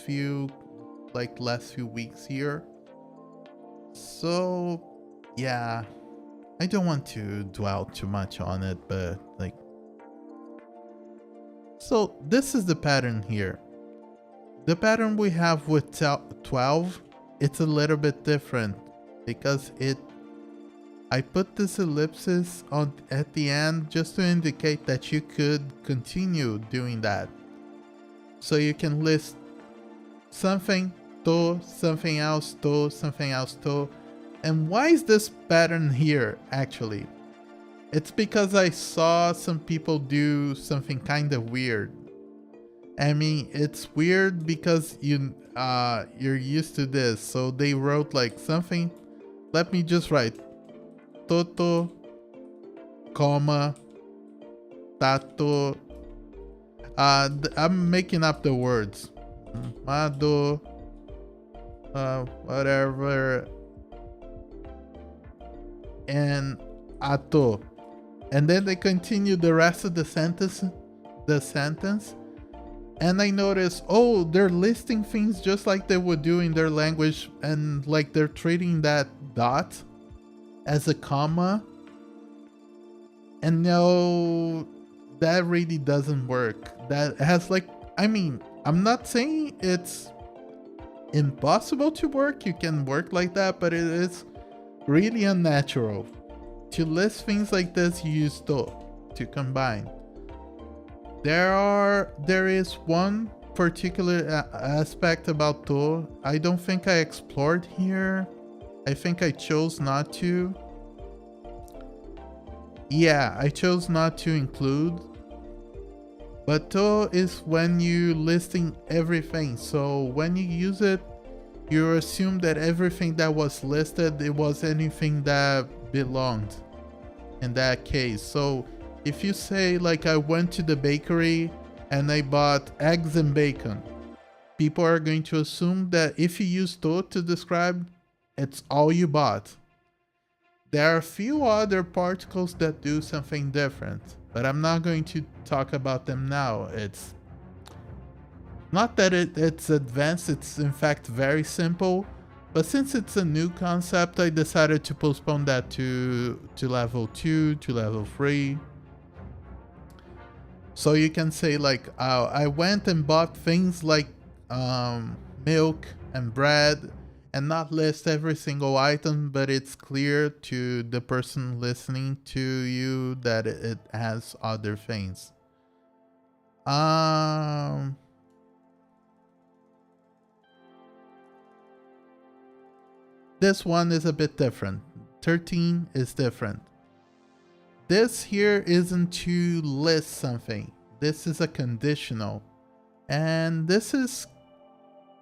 last few weeks here. So yeah, I don't want to dwell too much on it, but like, so this is the pattern here. The pattern we have with 12, it's a little bit different because I put this ellipsis at the end just to indicate that you could continue doing that. So you can list something to, something else, to, something else, to. And why is this pattern here, actually? It's because I saw some people do something kind of weird. I mean, it's weird because you're used to this. So they wrote like something. Let me just write toto, comma, tato. I'm making up the words. Mado, whatever, and ato. And then they continue the rest of the sentence. And I noticed, oh, they're listing things just like they would do in their language, and like they're treating that dot as a comma. And no, that really doesn't work. That has like, I mean, I'm not saying it's impossible to work. You can work like that, but it is really unnatural. To list things like this, you use to combine. There is one particular aspect about to I don't think I explored here. I think I chose not to. Yeah, I chose not to include. But to is when you listing everything. So when you use it, you assume that everything that was listed, it was anything that belonged in that case. So if you say like I went to the bakery and I bought eggs and bacon, people are going to assume that if you use to describe, it's all you bought. There are a few other particles that do something different, but I'm not going to talk about them now. It's not that it's advanced, it's in fact very simple, but since it's a new concept, I decided to postpone that to level 2, to level 3. So you can say like, I went and bought things like milk and bread, and not list every single item, but it's clear to the person listening to you that it has other things. This one is a bit different. 13 is different. This here isn't to list something. This is a conditional. And this is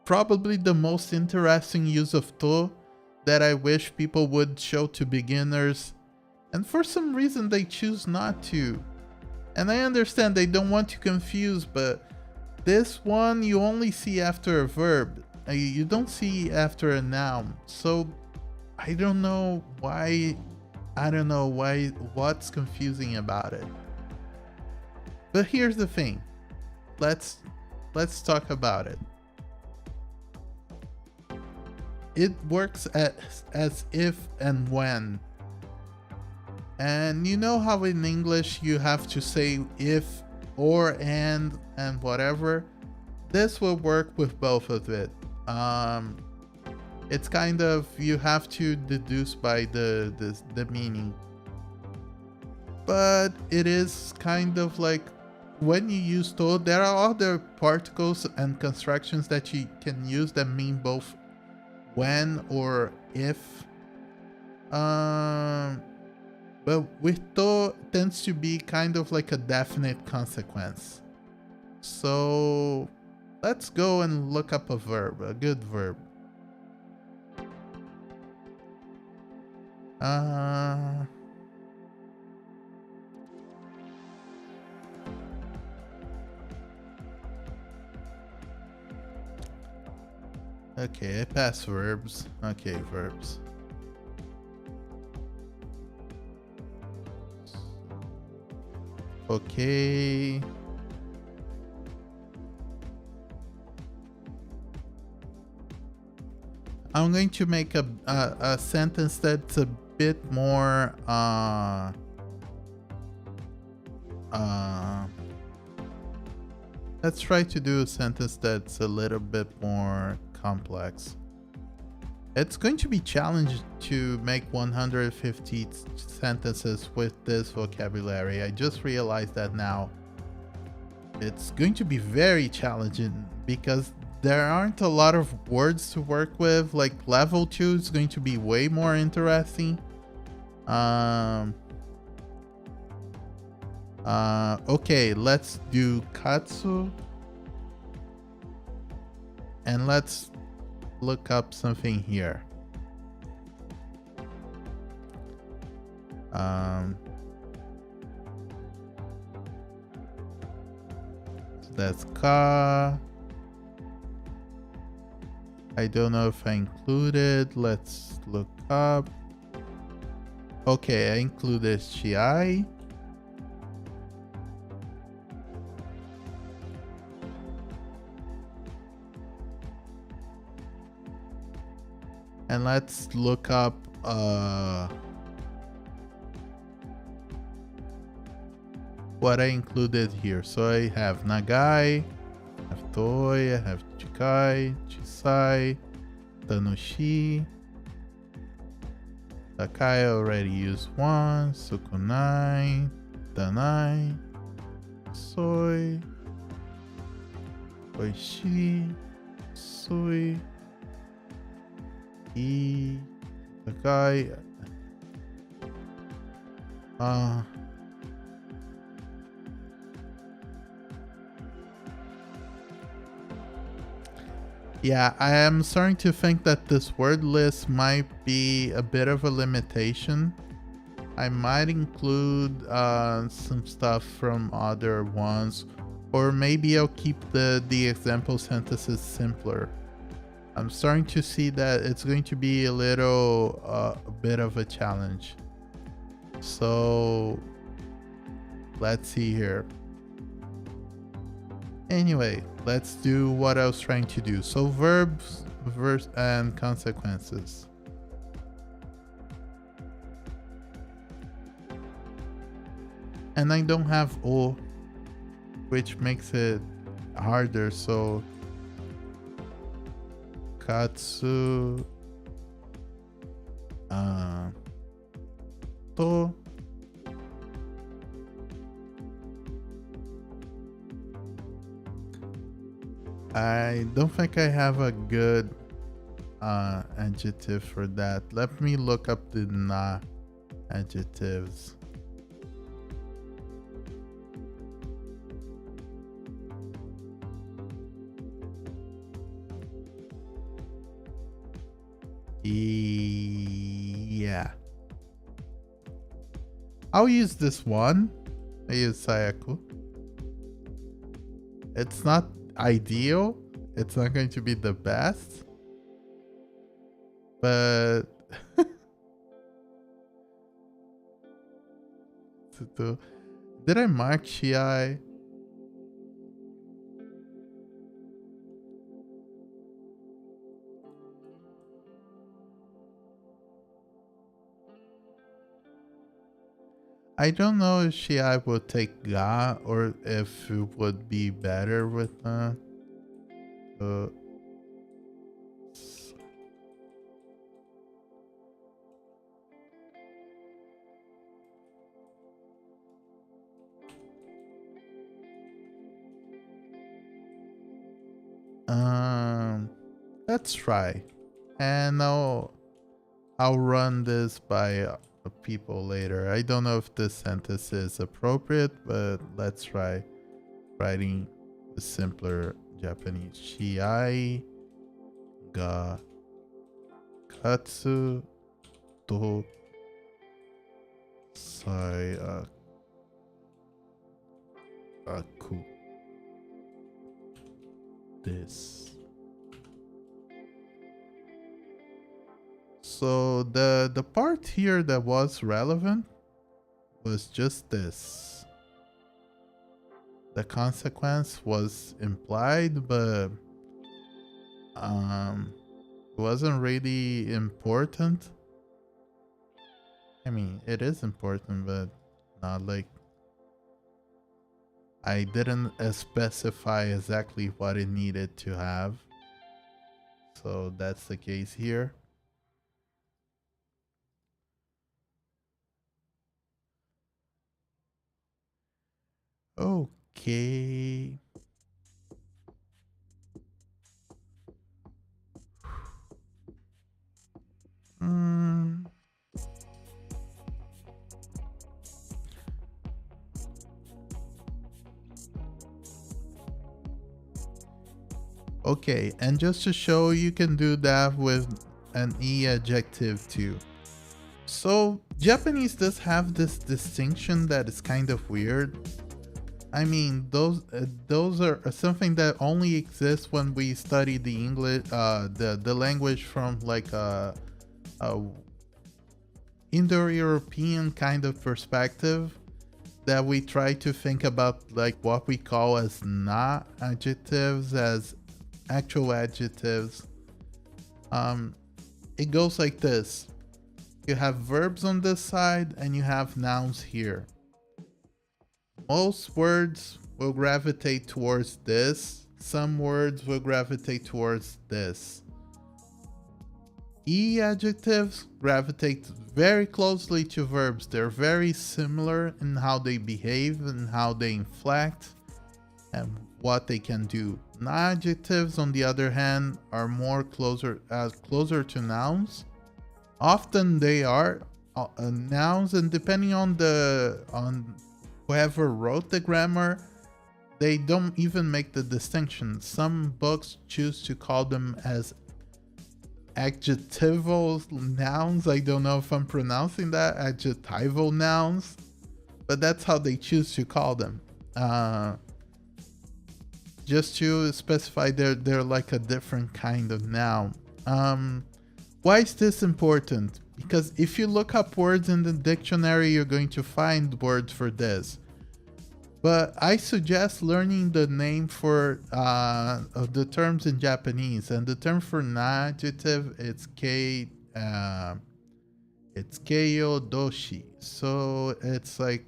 probably the most interesting use of to that I wish people would show to beginners. And for some reason they choose not to. And I understand they don't want to confuse, but this one you only see after a verb. You don't see after a noun. So I don't know why. What's confusing about it. But here's the thing. Let's talk about it. It works as if and when. And you know how in English you have to say if, or, and whatever? This will work with both of it. It's kind of, you have to deduce by the meaning. But it is kind of like, when you use to, there are other particles and constructions that you can use that mean both when or if. But with to tends to be kind of like a definite consequence. So let's go and look up a verb, a good verb. Okay, I pass verbs. Okay, verbs. Okay. I'm going to make a sentence that's a bit more let's try to do a sentence that's a little bit more complex. It's going to be challenging to make 150 sentences with this vocabulary. I just realized that now. It's going to be very challenging because there aren't a lot of words to work with. Like level 2 is going to be way more interesting. Okay, let's do katsu. And let's look up something here. So that's ka. I don't know if I included. Let's look up. Okay, I included Shiai. And let's look up what I included here. So I have Nagai, I have Toei, I have Chikai, Chisai, Tanushi. Sakai already used one, Sukunai, Danai, Soy, Oishi, Sui, E, Sakai. Yeah, I am starting to think that this word list might be a bit of a limitation. I might include some stuff from other ones, or maybe I'll keep the example sentences simpler. I'm starting to see that it's going to be a little a bit of a challenge. So let's see here. Anyway, let's do what I was trying to do. So verbs, verbs, and consequences. And I don't have O, which makes it harder. So katsu, to. I don't think I have a good adjective for that. Let me look up the na adjectives. Yeah. I'll use this one. I use Sayaku. It's not ideal. It's not going to be the best. But did I mark Shiai? I don't know if Shiai would take Ga or if it would be better with let's try. And I'll run this by people later. I don't know if this sentence is appropriate, but let's try writing a simpler Japanese. Shiai ga katsu to sayaku desu. So the part here that was relevant was just this. The consequence was implied, but it wasn't really important. I mean, it is important, but not like I didn't specify exactly what it needed to have. So that's the case here. Okay. Okay, and just to show you can do that with an E adjective too. So Japanese does have this distinction that is kind of weird. I mean, those are something that only exists when we study the English, the language from like a Indo-European kind of perspective, that we try to think about like what we call as na adjectives as actual adjectives. It goes like this. You have verbs on this side and you have nouns here. Most words will gravitate towards this. Some words will gravitate towards this. E adjectives gravitate very closely to verbs. They're very similar in how they behave and how they inflect and what they can do. Adjectives, on the other hand, are more closer to nouns. Often they are nouns, and depending on whoever wrote the grammar, they don't even make the distinction. Some books choose to call them as adjectival nouns. I don't know if I'm pronouncing that, adjectival nouns, but that's how they choose to call them. Just to specify they're like a different kind of noun. Why is this important? Because if you look up words in the dictionary, you're going to find words for this. But I suggest learning the name for of the terms in Japanese, and the term for adjective it's keio doshi. So it's like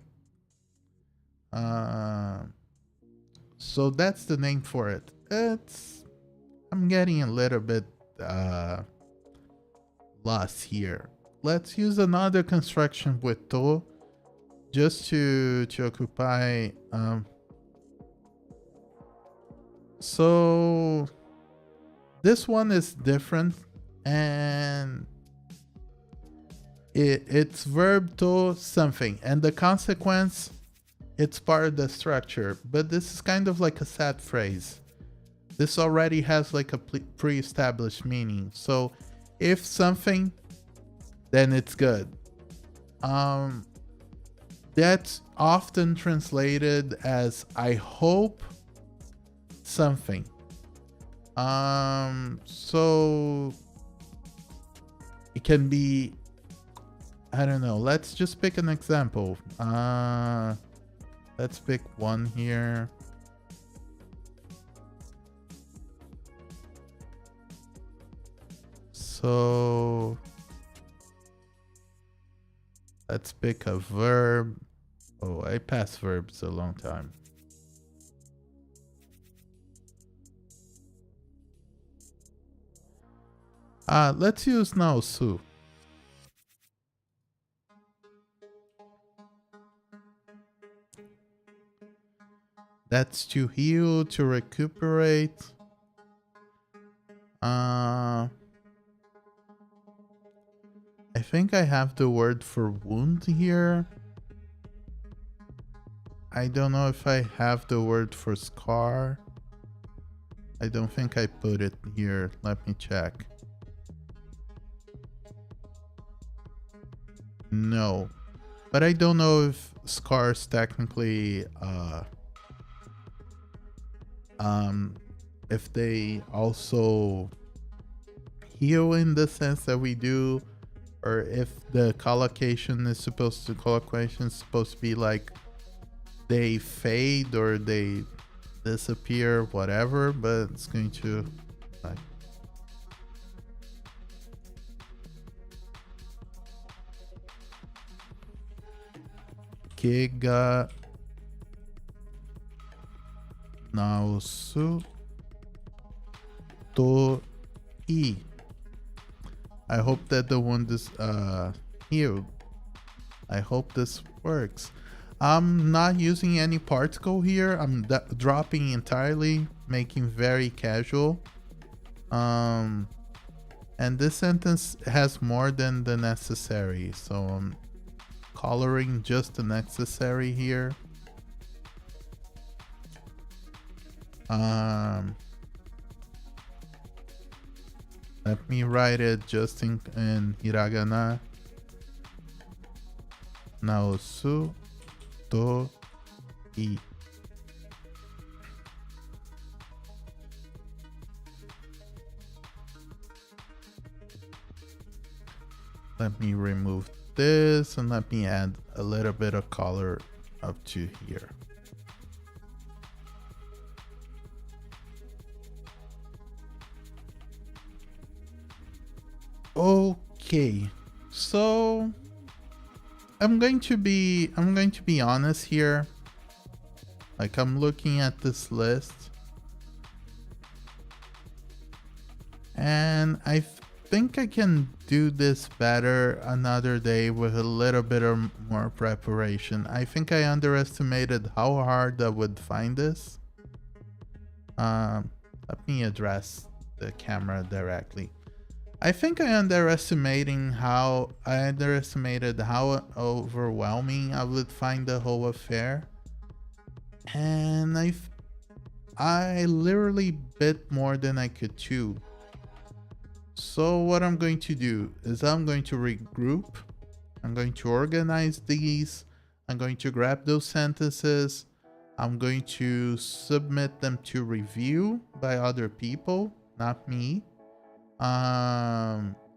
so that's the name for it. I'm getting a little bit lost here. Let's use another construction with to, just to occupy. So this one is different, and it's verb to something, and the consequence, it's part of the structure. But this is kind of like a sad phrase. This already has like a pre-established meaning. So if something, then it's good. That's often translated as I hope something. So it can be, I don't know, let's just pick an example. Let's pick one here. So let's pick a verb. Oh, I passed verbs a long time. Let's use naosu. That's to heal, to recuperate. I think I have the word for wound here. I don't know if I have the word for scar. I don't think I put it here. Let me check. No. But I don't know if scars technically if they also heal in the sense that we do, or if the collocation is supposed to be like they fade or they disappear, whatever, but it's going to like Kega Naosu to I. I hope that the wound is healed. I hope this works. I'm not using any particle here. I'm dropping entirely, making very casual. And this sentence has more than the necessary, so I'm coloring just the necessary here. Let me write it just in hiragana. Naosu to I. Let me remove this and let me add a little bit of color up to here. Okay, so I'm going to be honest here. Like, I'm looking at this list and I think I can do this better another day with a little bit of more preparation. I think I underestimated how hard I would find this. Let me address the camera directly. I think I underestimated how overwhelming I would find the whole affair. And I literally bit more than I could chew. So what I'm going to do is I'm going to regroup. I'm going to organize these. I'm going to grab those sentences. I'm going to submit them to review by other people, not me.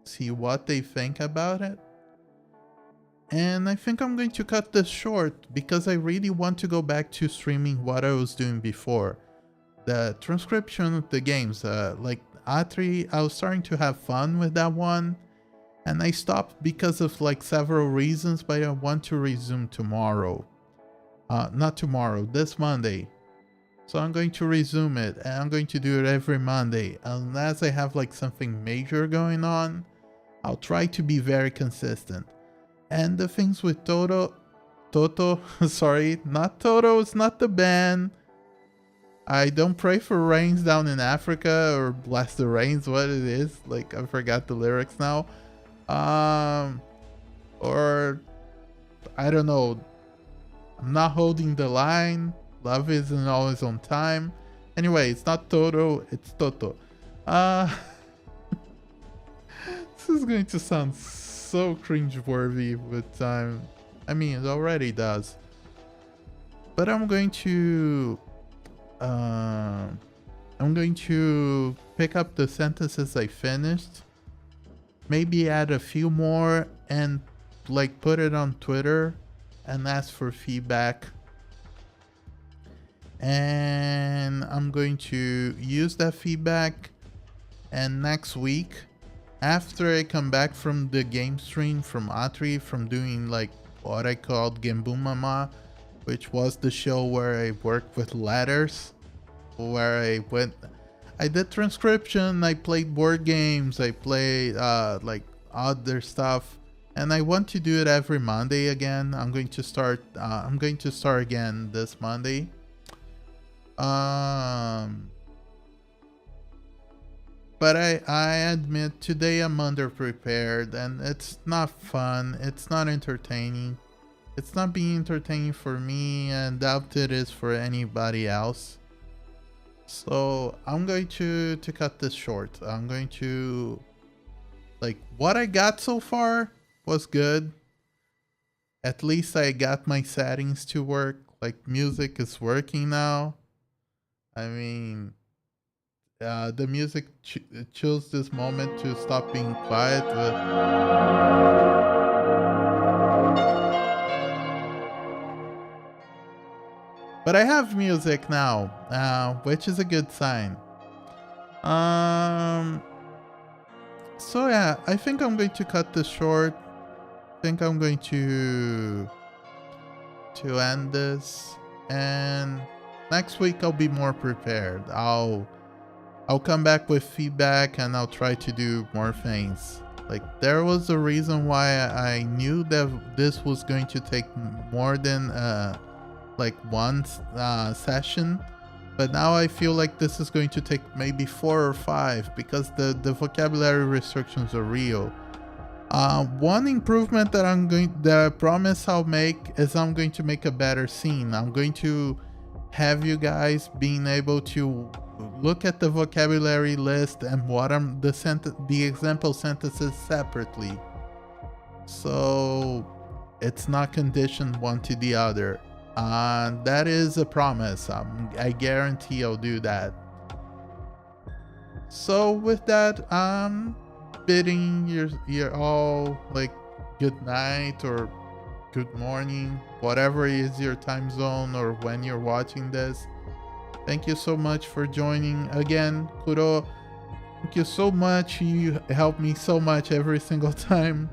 See what they think about it. And I think I'm going to cut this short because I really want to go back to streaming what I was doing before. The transcription of the games, like A3, I was starting to have fun with that one. And I stopped because of like several reasons, but I want to resume tomorrow. Not tomorrow, this Monday. So I'm going to resume it, and I'm going to do it every Monday. Unless I have like something major going on, I'll try to be very consistent. And the things with toto, sorry, not Toto, it's not the band. I don't pray for rains down in Africa or bless the rains, what it is. Like, I forgot the lyrics now. Or, I don't know. I'm not holding the line. Love isn't always on time. Anyway, it's not Toto, it's Toto. This is going to sound so cringeworthy with time. I mean, it already does. But I'm going to pick up the sentences I finished, maybe add a few more and like put it on Twitter and ask for feedback. And I'm going to use that feedback, and next week, after I come back from the game stream from A3, from doing like what I called Genbun Mama, which was the show where I worked with letters, where I did transcription, I played board games, I played like other stuff, and I want to do it every Monday again. I'm going to start again this Monday. But I admit today I'm underprepared and it's not fun, it's not entertaining. It's not being entertaining for me, and doubt it is for anybody else. So I'm going to cut this short. I'm going to, like, what I got so far was good. At least I got my settings to work. Like, music is working now. I mean, the music chose this moment to stop being quiet. But I have music now, which is a good sign. So yeah, I think I'm going to cut this short. I think I'm going to end this, and next week I'll be more prepared. I'll come back with feedback and I'll try to do more things. Like, there was a reason why I knew that this was going to take more than like one session, but now I feel like this is going to take maybe 4 or 5 because the vocabulary restrictions are real. One improvement that I promise I'll make is I'm going to make a better scene. I'm going to have you guys being able to look at the vocabulary list and what I'm the example sentences separately. So it's not conditioned one to the other. That is a promise. I guarantee I'll do that. So with that, I'm bidding you're all like good night or good morning, whatever is your time zone or when you're watching this. Thank you so much for joining again. Kuro, thank you so much. You help me so much every single time.